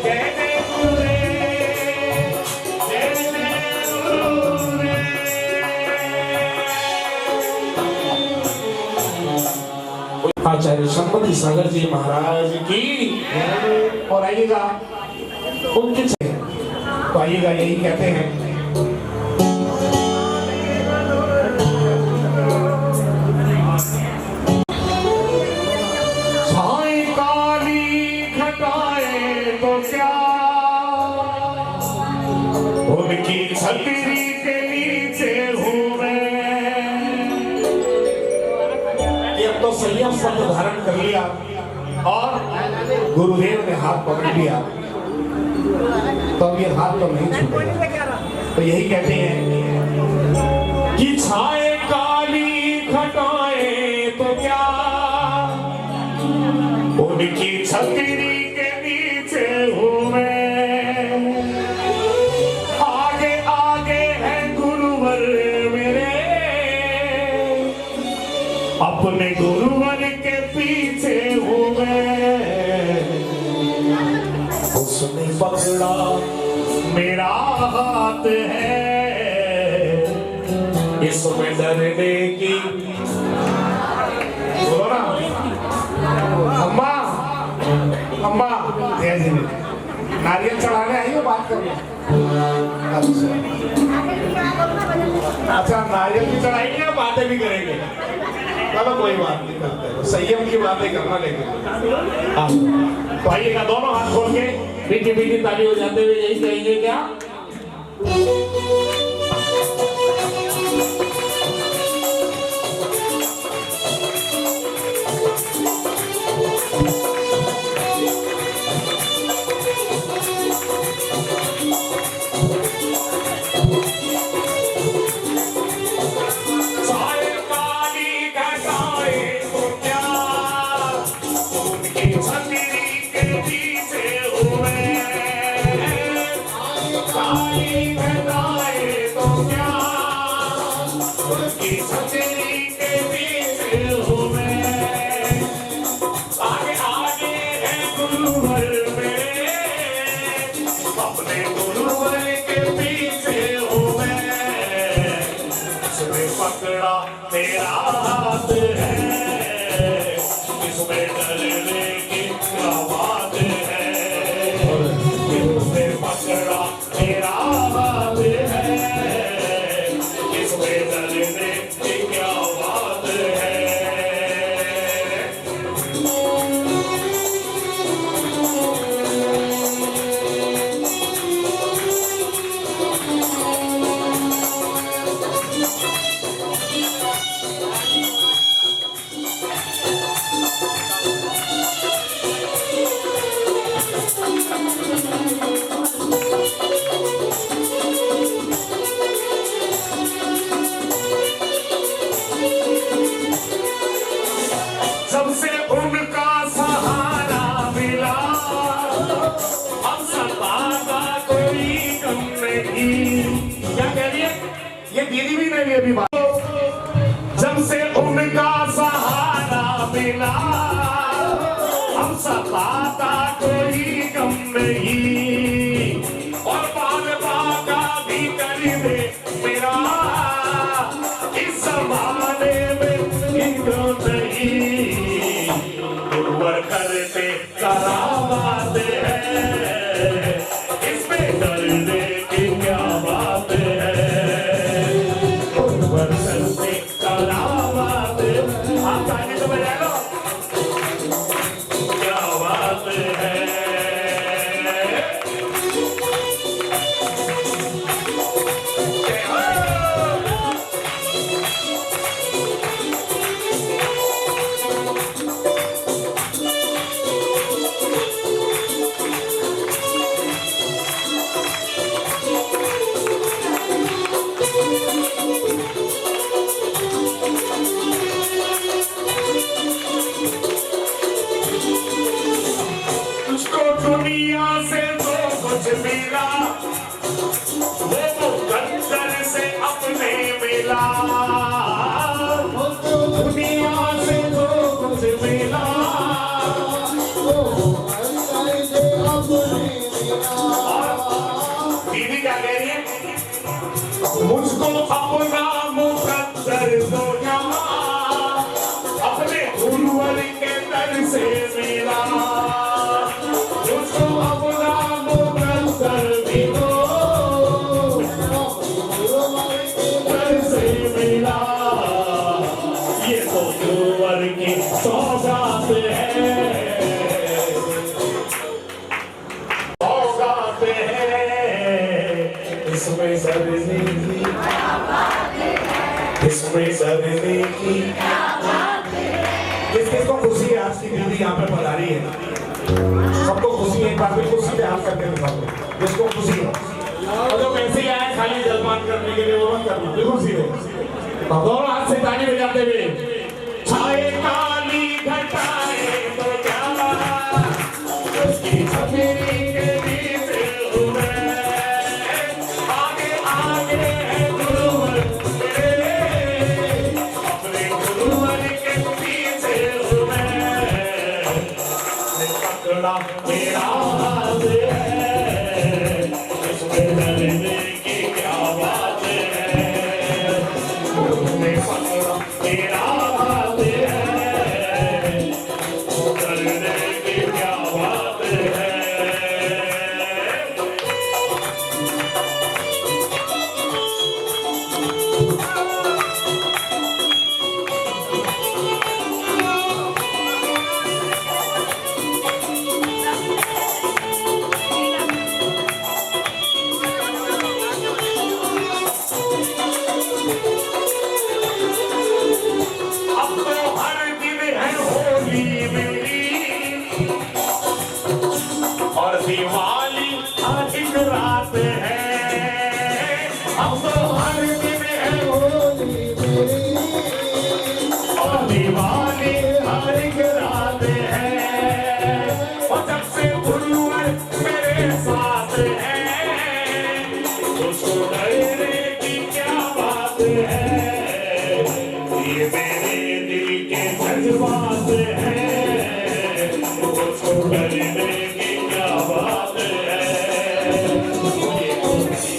जय जय गुरुदेव, जय जय गुरुदेव। आचार्य संपत्ति सागर जी महाराज की। और आइएगा उनके तो आइएगा यही कहते हैं। छाए काली घटाए तो क्या, उनकी छतरी के नीचे हूँ मैं। ये तो संयम शब्द धारण कर लिया और गुरुदेव ने हाथ पकड़ लिया, तो अब ये हाथ तो नहीं छूटेगा। तो यही कहते हैं कि छाए काली घटाए तो क्या, उनकी छतरी के नीचे हूँ मैं। आगे आगे है गुरुवर मेरे, अपने गुरुवर के पीछे हूँ मैं। उसने पकड़ा मेरा हाथ है, इसमें डरने की बोलो ना। अम्मा अम्मा जय जी, नारियल चढ़ाने आई हो बात करने? अच्छा नारियल भी चढ़ाएंगे, बातें भी करेंगे। चलो कोई बात नहीं, करते हैं संयम की बातें करना। लेकिन तो आइएगा दोनों हाथ खोल के मीठी मीठी ताली हो जाते हुए यही कहेंगे क्या? काली घटाए मेरा हाथ है, इसमें डरने की क्या बात है, इसमें पकड़ा मेरा हाथ है, इसमें डरने की क्या बात है। सबसे उनका सहारा मिला, हम सताता कोई कम नहीं। क्या कह रही है ये दीदी भी नहीं अभी बात। जब से उनका सहारा मिला, हम सताता कोई कम नहीं, और बाल बाका भी कर दे मेरा, इस जमाने में इनको नहीं, गुरुवर करते करामात है, इसमें डरने की क्या बात है, गुरुवर करते करामात। आप गाने तो बजा लो, क्या बात है। तुझको दुनिया से जो कुछ मिला, वो मुकद्दर से अपने मिला, दुनिया से जो कुछ मिला, दीदी क्या कह रही है, मुझको अपना मुकद्दर दो जमा, अपने गुरुवर के दर से मिला, मुझको अपना मुकद्दर भी दो, दर से मिला, ये तो गुरुवर की सौगात है, सौगात है, इसमें सरने की, इसमें सरने की, किस किस को खुशी है आज की दीदी यहाँ पे पधारी है, सबको खुशी है, एक बार भी खुशी से हाथ करके दिखाओ जिसको खुशी है, और जो वैसे ही आए खाली जलपान करने के लिए वो मत करना, बिल्कुल सीधे दोनों हाथ से ताली बजाते हुए, छाए काली घटाए तो क्या, उसकी छतरी के नीचे उड़े, आगे आगे है गुरुवर मेरे, अपने गुरुवर के पीछे उड़े, पकड़ा मेरा हाथ है, इसमें डरने की क्या बात है, उसने पकड़ा मेरा हाथ है, डरने की क्या बात है। अब तो हर दिन है होली मेरी, और दिवाली हर एक रात है, अब तो हर दिन है होली मेरी, और दिवाली हर एक रात है, और जब से गुरुवर मेरे साथ है, उसको डरने की क्या बात है, ये मेरे दिल के जज्बात हैं, उसको डरने की क्या बात है, ये मेरे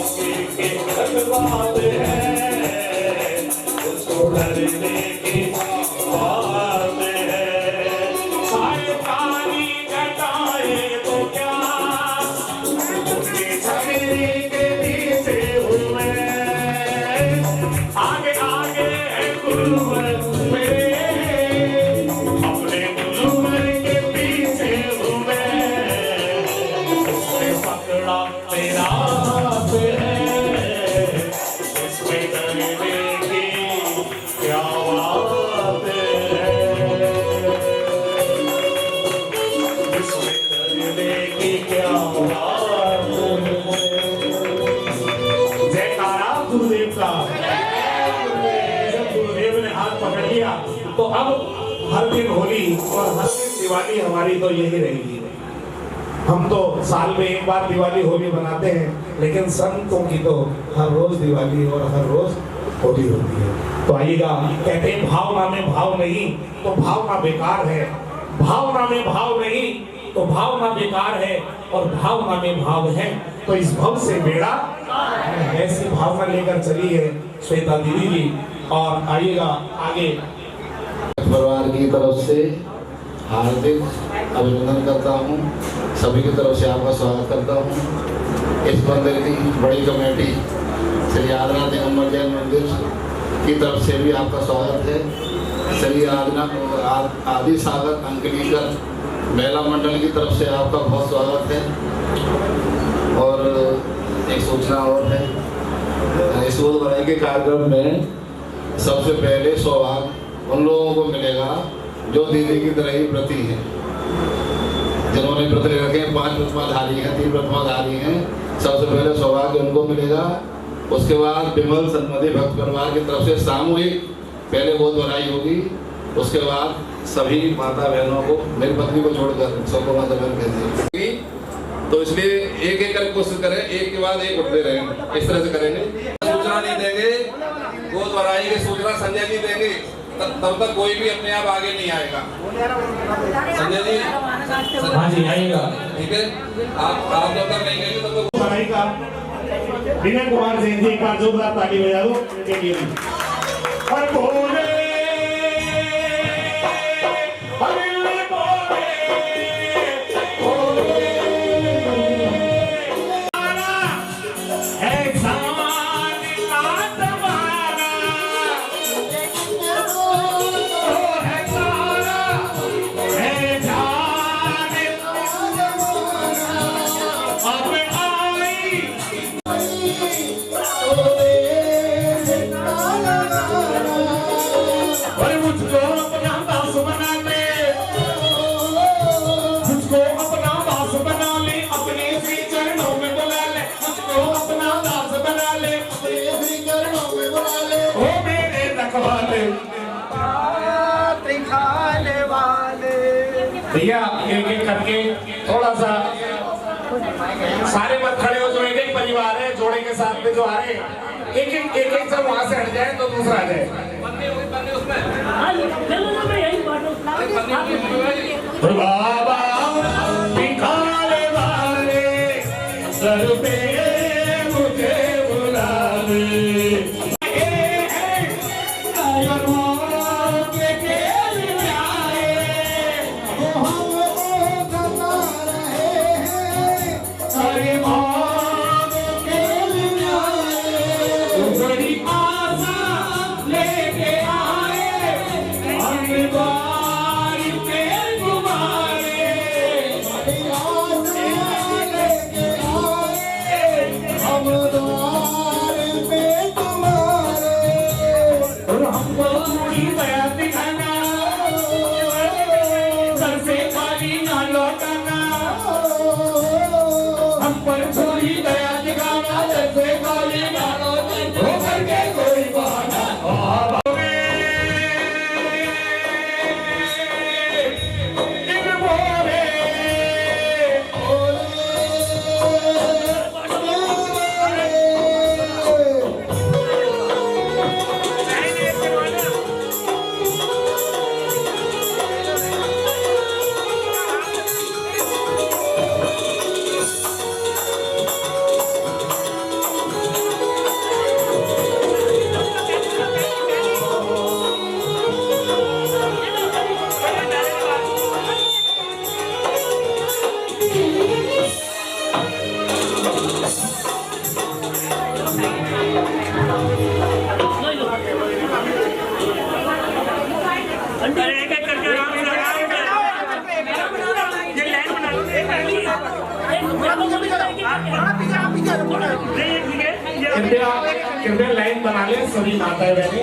दिल के जज्बात हैं, उसको डरने करने की बात है। सारे पानी घटाए तो क्या उनके छवि के पीछे हुए आगे आगे है गुरुवर मेरे अपने गुरुवर के पीछे हुए उसने पकड़ा तेरा हाथ है इसमें करने की क्या बात है इसमें करने की क्या बात है। जयकारा गुरुदेव का। जब गुरुदेव ने हाथ पकड़ लिया तो अब हर दिन होली और हर दिन दिवाली हमारी तो यही रहेगी। हम तो साल में एक बार दिवाली होली बनाते हैं लेकिन संतों की तो हर रोज दिवाली और हर रोज होली होती है। तो आइएगा, कहते हैं भावना में भाव नहीं तो भावना बेकार है, भावना में भाव नहीं तो भावना बेकार है और भावना में भाव है तो इस भव से बेड़ा ऐसी भावना लेकर चली है श्वेता दीदी जी। और आइएगा आगे परिवार की तरफ से हार्दिक अभिनंदन करता हूँ, सभी की तरफ से आपका स्वागत करता हूँ। इस मंदिर की बड़ी कमेटी श्री आदिनाथ दिगंबर जैन मंदिर की तरफ से भी आपका स्वागत है। श्री आदि सागर अंकलीकर महिला मंडल की तरफ से आपका बहुत स्वागत है। और एक सूचना और है, इस गोद भराई के कार्यक्रम में सबसे पहले सौभाग्य उन लोगों को मिलेगा जो दीदी की तरह ही व्रती है, जिन्होंने व्रत रखे हैं, 5 व्रतधारी हैं, 3 व्रतधारी हैं, सबसे पहले सौभाग्य उनको मिलेगा। उसके बाद विमल सन्मति भक्त परिवार की तरफ से सामूहिक पहले गोद भराई होगी, उसके बाद सभी माता बहनों को, मेरी पत्नी को छोड़कर सबको माता बहन कहती है। तो इसलिए एक एक करके कोशिश करें, एक के बाद एक उठते रहें, इस तरह से करेंगे। सूचना नहीं देंगे, गोद भराई की सूचना संजय जी देंगे, तब तक कोई भी अपने आप आगे नहीं आएगा। संजय जी, हाँ जी आइएगा, ठीक है, आप जब तक नहीं गए तब तक भराई का विनय कुमार जैन जी एक बार जोरदार ताली बजा दो उनके लिए। और बोले भैया एक एक करके थोड़ा सा सारे मत खड़े हो, जो एक एक परिवार है जोड़े के साथ में जो आ रहे हैं, एक एक सब वहां से हट जाए तो दूसरा आ जाए। बाबा दिखाने वाले सर पे मुझे बुला ले। लेके आए कृपया लाइन बना ले सभी माताएं बहने,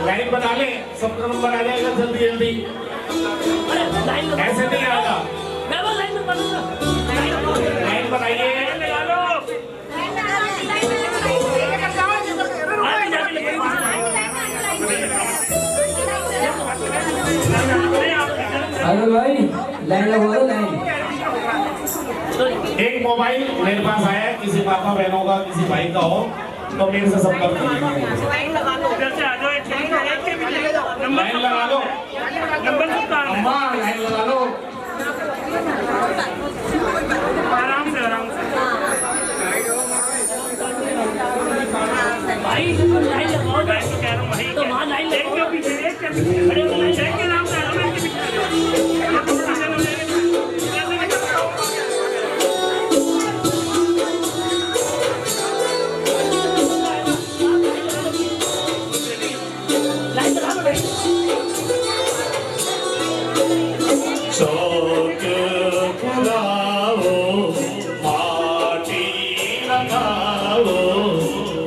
लाइन बना ले, सबका नंबर आ जाएगा जल्दी जल्दी। ऐसे नहीं आएगा, लाइन बनाइए। अगर भाई लाइन लगवा दो लाइन। एक मोबाइल मेरे पास आया है, किसी माता बहनों का, किसी भाई का हो तो मेरे से संपर्क कीजिए। लाइन लगा लो, अम्मा लाइन लगा लो। आराम से भाई लाइन लगाओ, मैं तो कह रहा हूँ भाई तो वहाँ लाइन लेके पीछे अरे लाइन के नाम से चौक बुलाओ, माटी लगाओ,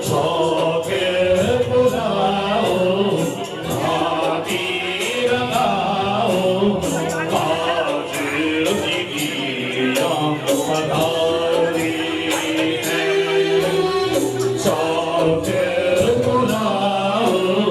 चौक बुलाओ, माटी लगाओ, आज दीदियाँ पधारी हैं। चौक बुलाओ,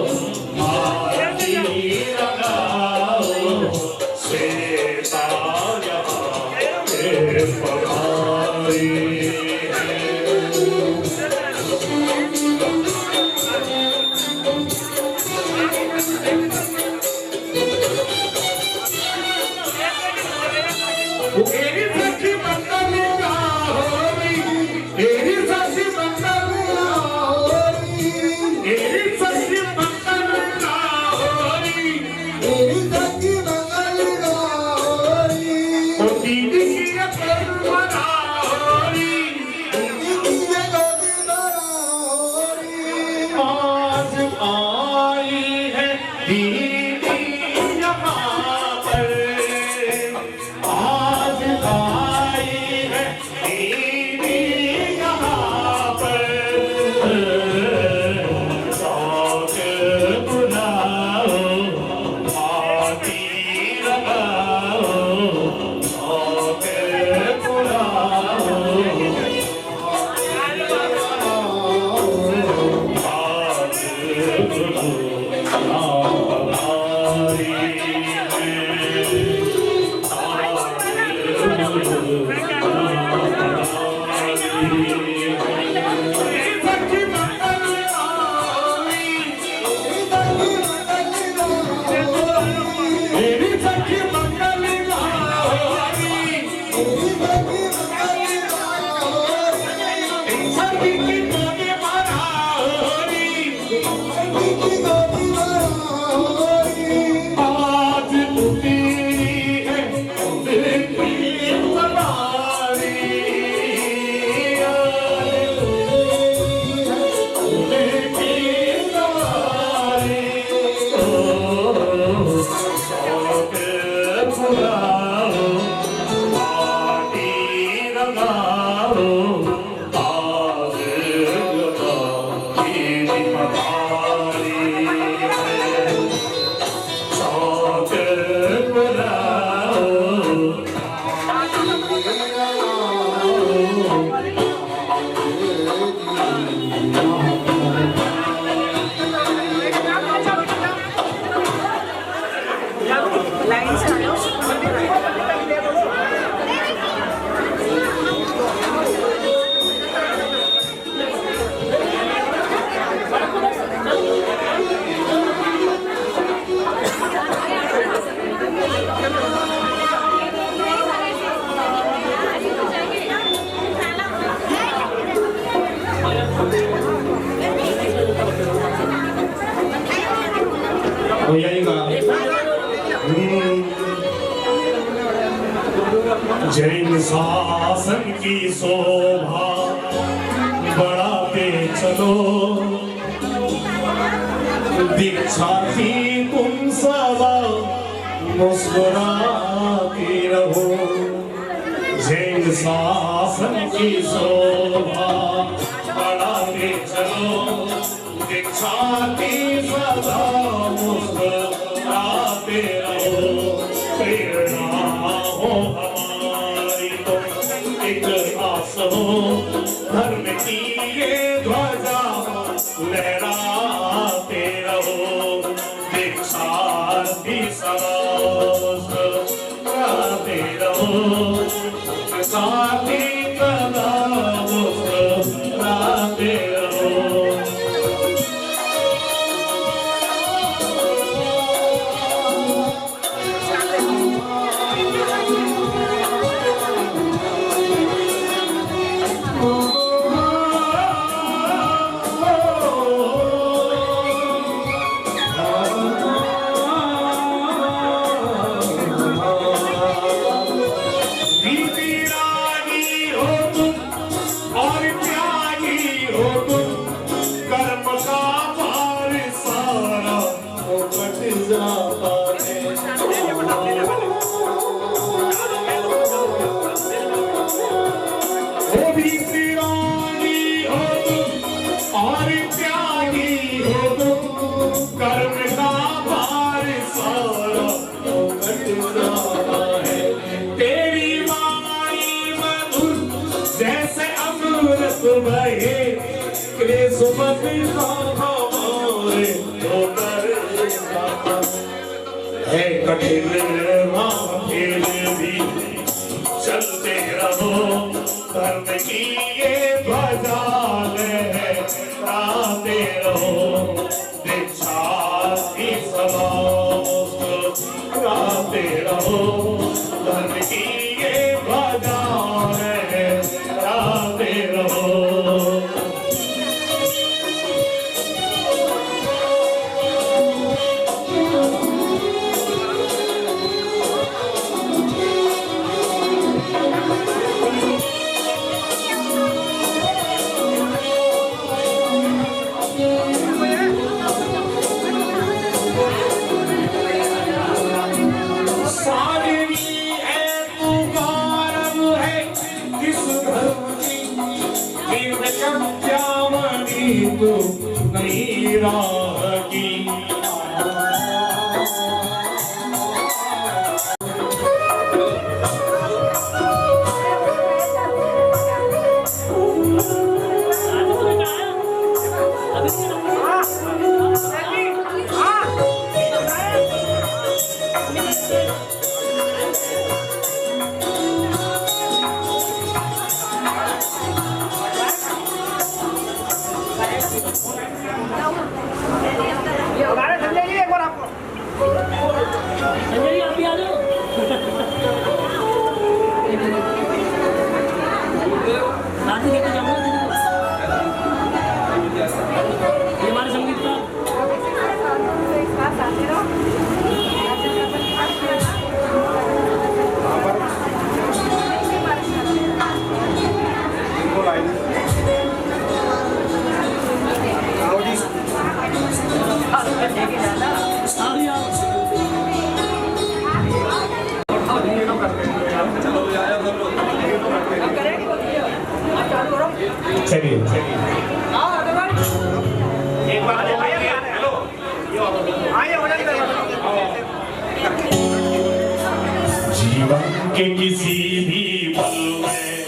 माटी लगाओ, हो जाएगा। जैन शासन की शोभा बढ़ाते चलो, दीक्षा थी तुम सदा मुस्कुराते रहो। जैन शासन की शोभा बढ़ाते आगे चलो दिखाती सदा मुस्कुराते रहो प्रेरणा हो हमारी तो एक आस हो धर्म की ये ध्वजा लहराते रहो दिखाती सदा मुस्कुराते रहो साथी सदा मुस्कुराते रहो है कठिन खेल भी चलते रहो धर्म की ये ध्वजा लहराते रहो दीक्षा की सदा मुस्कुराते रहो धर्म की ये ध्वजा लहराते रहो तो नहीं राह की संजय आप भी आ जाओ साथ ही लेके जाऊंगा ये हमारे संगीत का चलिए एक बार हेलो जीवन के किसी भी पल में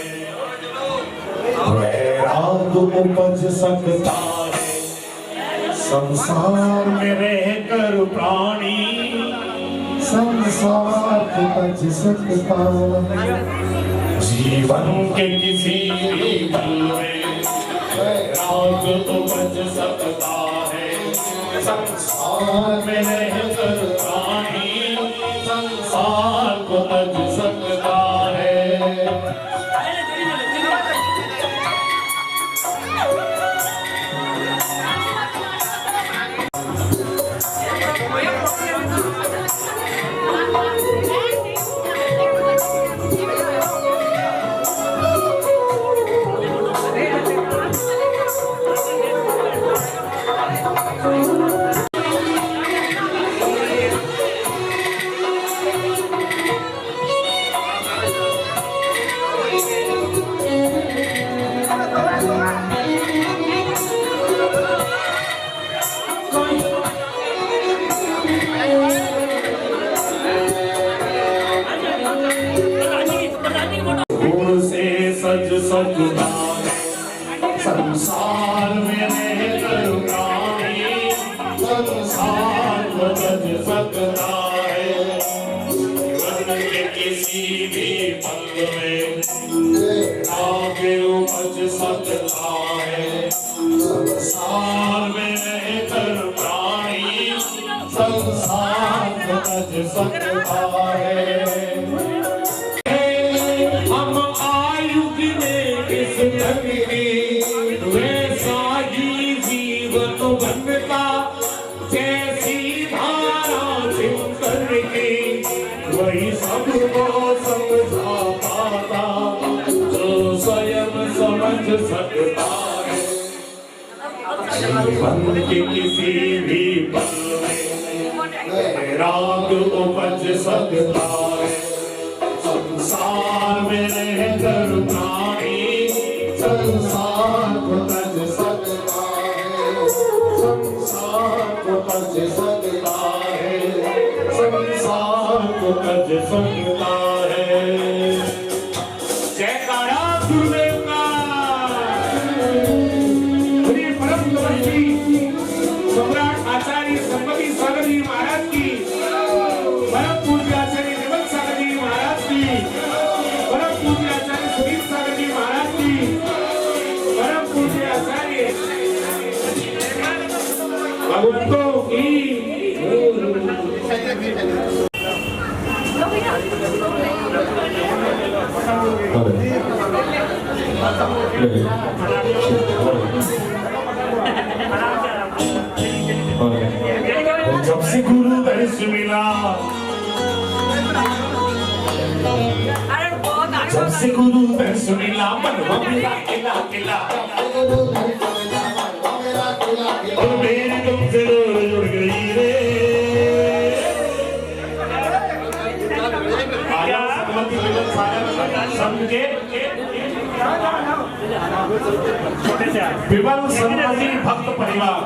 वैराग उपज सकता है संसार में रहकर प्राणी संसार उपज सकता है जीवन के किसी भी पल में वैराग उपज सकता है संसार में रहकर प्राणी संसार को तज सकता है किसी भी पल में आगे उपज सकता है। संसार में रहकर प्राणी संसार को उपज सकता है। हम आयु में किस ढंग की वैसा ही जीवन बनता, जैसी धारा सिंचन की वही सबको समझा पाता, जो स्वयं समझ सकता है। जीवन के किसी भी पल में राग उपज सकता है। संसार में रहकर प्राणी संसार को तज सकता है। संसार को तज सकता है। संसार को तज सकता है। जयकारा गुरुदेव का। श्री परम तपस्वी सम्राट आचार्य संपति सागर जी महाराज की, परम पूज्य आचार्य देवक सागर जी महाराज की, परम पूज्य आचार्य सुनील सागर जी महाराज की, परम पूज्य आचार्य भगवंतों की। जब से गुरु दर्श मिला, जब से गुरु दर्श मिला, मनवा मिला किला किला, और मेरी तुमसे जुड़ गई रे। समझे विमल सन्मति भक्त परिवार,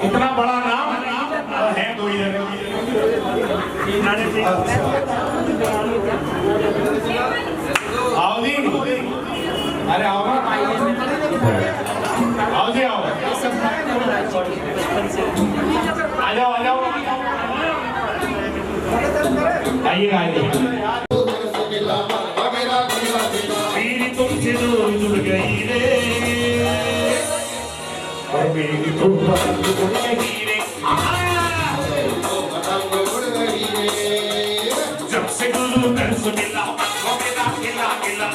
इतना बड़ा नाम है कोई आओ जी, अरे आओ आओ जी, आओ आ जाओ आ जाओ, आइए आइए। मेरी तुमसे जुड़ गई रे, और मेरी तुम जुड़ गई रे। जब से गुरु दर्श मिला, वो मेरा किला किला,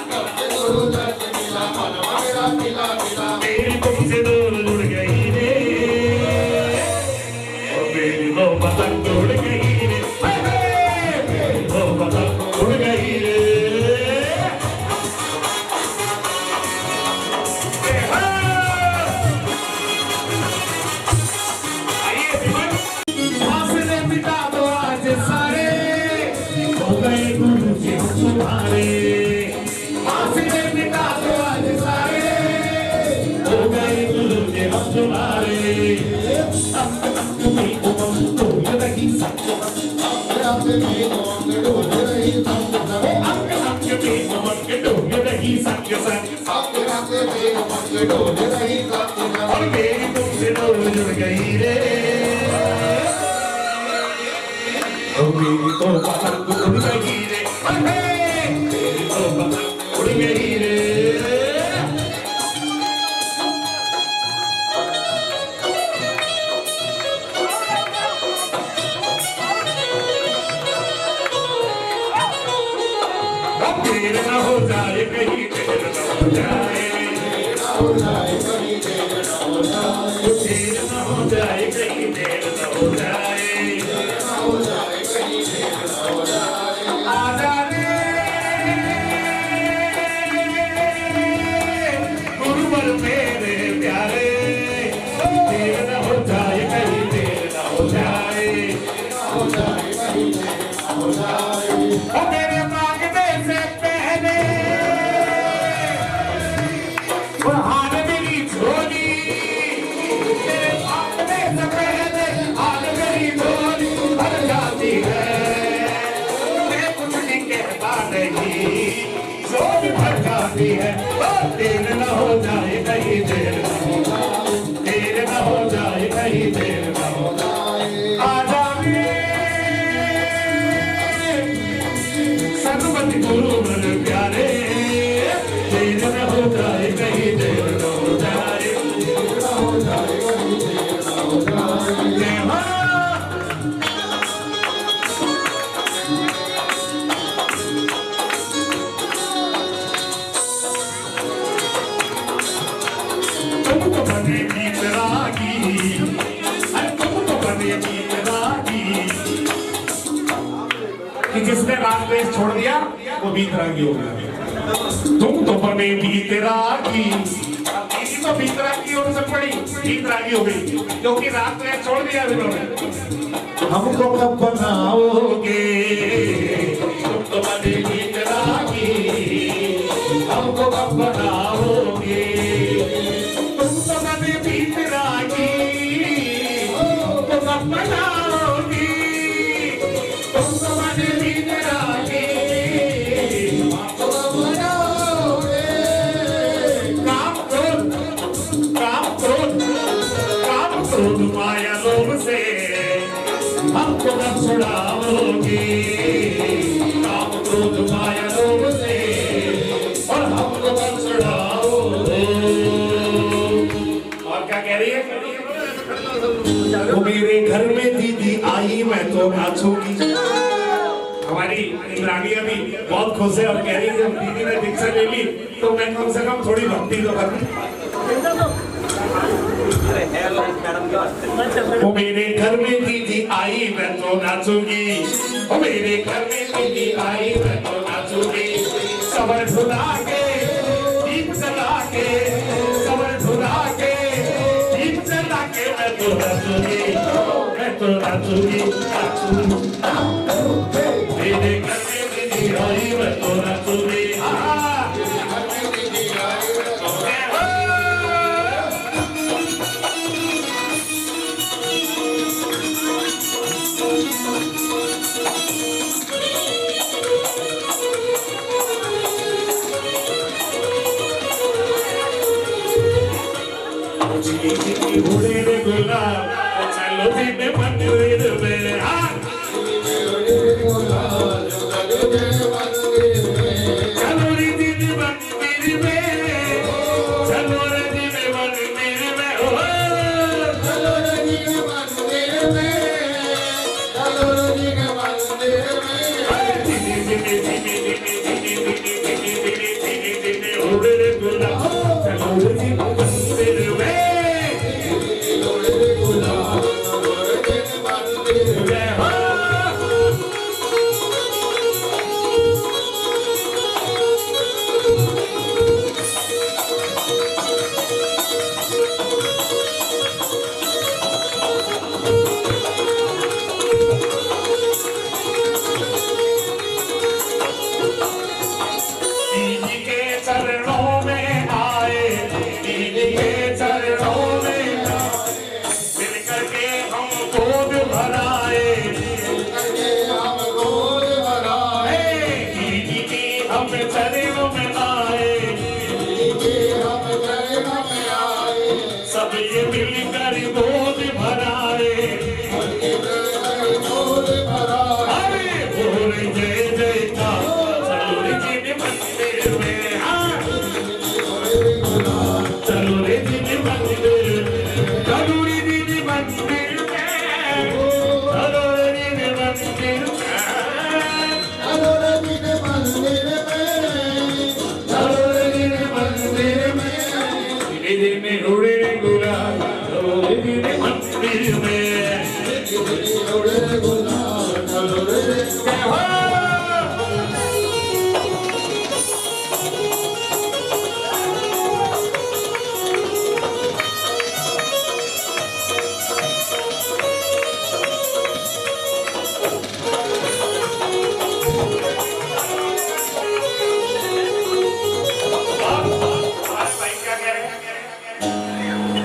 मेरी तुमसे जुड़ गई रे, और मेरी दो पतंग जुड़ गई रे, मेरी दो पतंग जुड़ गई रे। और मेरी तुमसे जुड़ गई रे, और मेरी तो पतंग उड़ गई रे, मेरी तो पतंग उड़ गई रे। देर न हो जाए कहीं, देर न हो जाए, देर न हो जाए कहीं, देर न हो जाए, देर न हो जाए कहीं, देर न हो जाए, देर न हो जाए कहीं, देर न हो जाए। आजा रे गुरुवर मेरे प्यारे, देर न हो जाए कहीं, देर न हो जाए, देर न हो जाए कहीं, देर न हो जाए। मेरे मांगने से पहले हार मेरी झोली, तेरे मांगने से पहले हार मेरी झोली भर जाती है। मैं कुछ नहीं कहता नहीं, झोली भर जाती है। देर न हो जाए कहीं, देर न हो जाए, देर न हो जाए कहीं, देर न हो जाए। आजा सन्मति कि जिसने रात में छोड़ दिया वो बीतरागी हो गया। तुम तो बने बीतरागी, इसी तो बीतरागी और सब बड़ी बीतरागी हो गई क्योंकि रात में छोड़ दिया इन्होंने। हमको कब बनाओगे, तुम तो बने बीतरागी, हमको कब बनाओगे, तुम तो बने बीतरागी, हमको कब बनाओगी, तुम तो बने बीतरागी, हमको कब बनाओगे। काम क्रोध माया लोभ से हमको कब छुड़ाओगे, काम क्रोध माया लोभ से और हमको कब छुड़ाओगे। और क्या कह रही है? तो मेरे घर में दीदी आई मैं तो नाचूंगी। हमारी इंद्राणी अभी बहुत खुश है और कह रही है जब दीदी ने दीक्षा ले ली तो मैं कम से कम थोड़ी भक्ति तो कर। वो मेरे घर में दीदी आई मैं तो नाचूंगी, वो मेरे घर में दीदी आई मैं तो नाचूंगी। सबर धुला के दीप जला के, सबर धुला के दीप जला के मैं तो नाचूंगी, मैं तो नाचूंगी, मेरे घर में दीदी आई मैं तो नाचूंगी। घोड़े रे गुलाब चलो दीने मंदिर में, चलो रे दीने मंदिर में, चलो रे दीने मंदिर में, चलो रे दीने मंदिर में, चलो रे दीने मंदिर में, दीने दीने दीने दीने दीने दीने घोड़े रे गुलाब चलो रे दीने मंदिर में। सब ये मिलकर गोद भराए, अरे बोल जय जयकार चलो रे दीने मंदिर में, चलो रे दीने मंदिर, चलो रे दीने मंदिर में, चलो रे दीने मंदिर में, चलो रे दीने मंदिर में, चलो रे दीने मंदिर में, दीदी में उड़े गुलाब चलो रे दीने मंदिर में, उड़े गुलाब चलो रे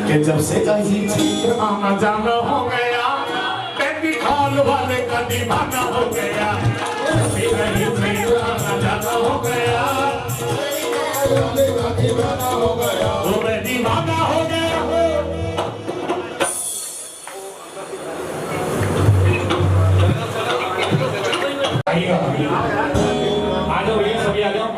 कि जब से कहीं ठीक आना जाना हो गया, बेबी खाल वाले का दीवाना हो गया, जब से कहीं ठीक आना जाना हो गया, वो मैं दीवाना हो गया। आ जाओ ये सभी आ जाओ।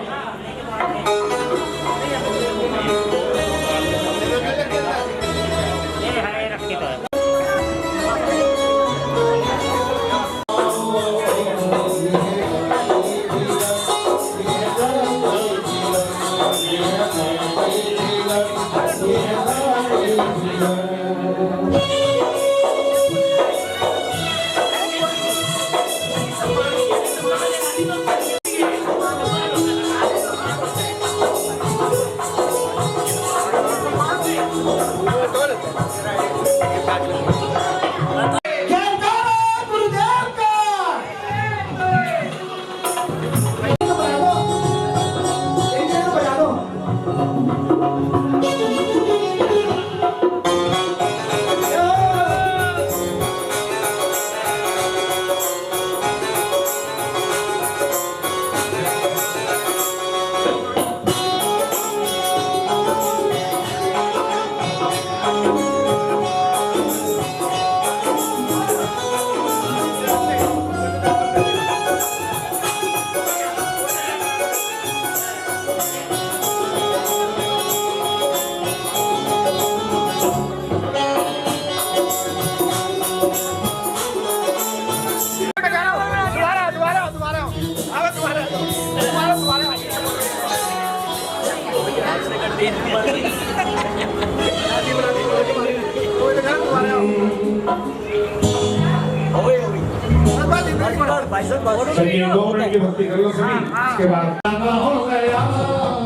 भाई साहब चलिए 2 मिनट की भक्ति कर लो सभी, इसके बाद गाना हो गया,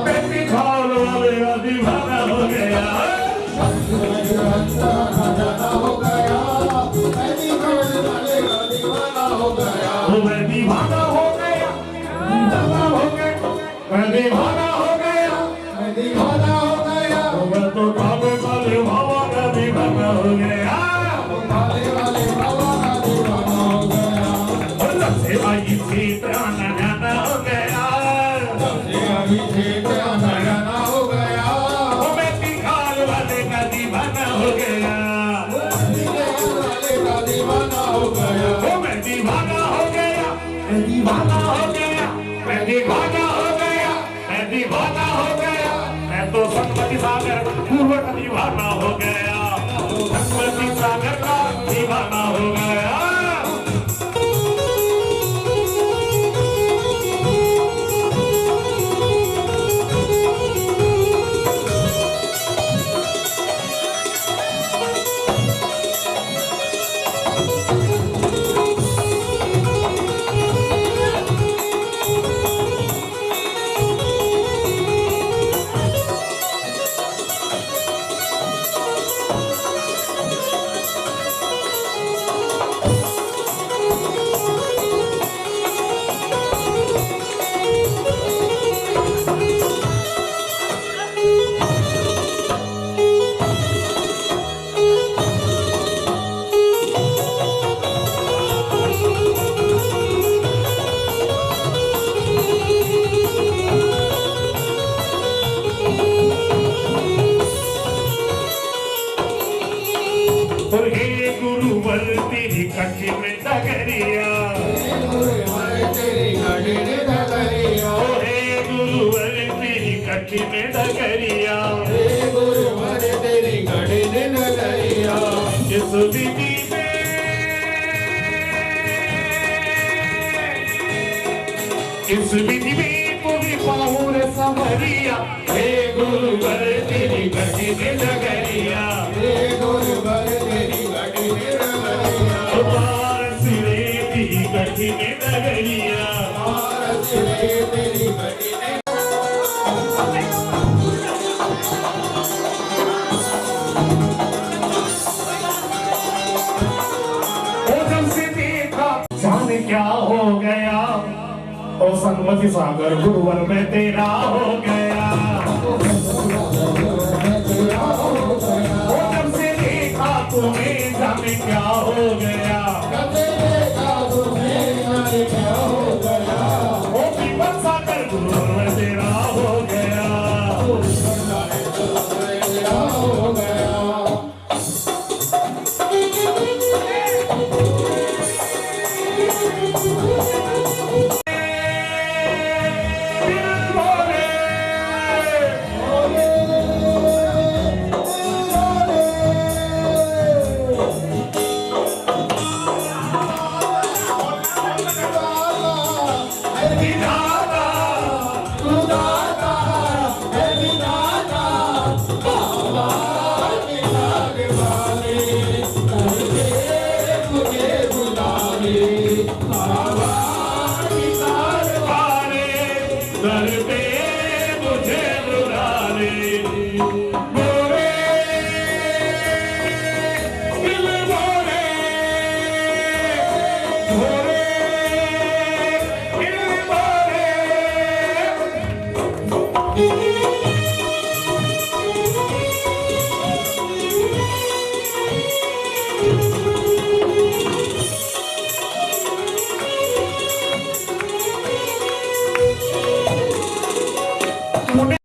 बेटी खाल वाले का दीवाना हो गया, खजाना हो गया, बेटी खाल वाले का दीवाना हो गया, मैं दीवाना हो गया, दीवाना हो गया, मैं दीवाना हो गया, मैं दीवाना हो गया, मैं तो काले काले बाबा का दीवाना हो गया, काले वाले बाबा का दीवाना हो गया, और जब से आई थी प्राणा गाना हो गया, जब से अभी थे खजाना हो गया, वो बेटी खाल वाले का दीवाना हो गया, वाले का दीवाना हो गया, वो मैं दीवाना हो गया, मैं दीवाना हो गया, मैं दीवाना हो गया, मैं दीवाना हो गया, मैं तो संपत्ति सागर पूर्व का दीवाना हो गया, संपत्ति सागर का दीवाना हो गया। और हे गुरुवर तेरी कटी में डगरिया, तेरी गाड़ी ने डगरिया, ओ हे गुरुवर तेरी कटी में डगरिया, गुरुवर तेरी गाड़ी ने डगरिया, इस विधि में इस विधि में पूरी पाहुर संवरिया, हे गुरुवर तेरी कटी में डगरिया, गुरुवर तेरी गाड़ी ने डगरिया, सिरे तेरी कटी में डगरिया, तेरी गाड़ी ने जब से देखा जाने क्या हो गया, ओ संगमति सागर गुरुवर में तेरा हो गया, ओ जब से देखा तुम्हें जाने क्या हो गया, ओ विपत सागर गुरुवर में तेरा हो गया, हो गया। दर पे मुझे बुला ले, मोरे दिल मोरे, मोरे दिल मोरे।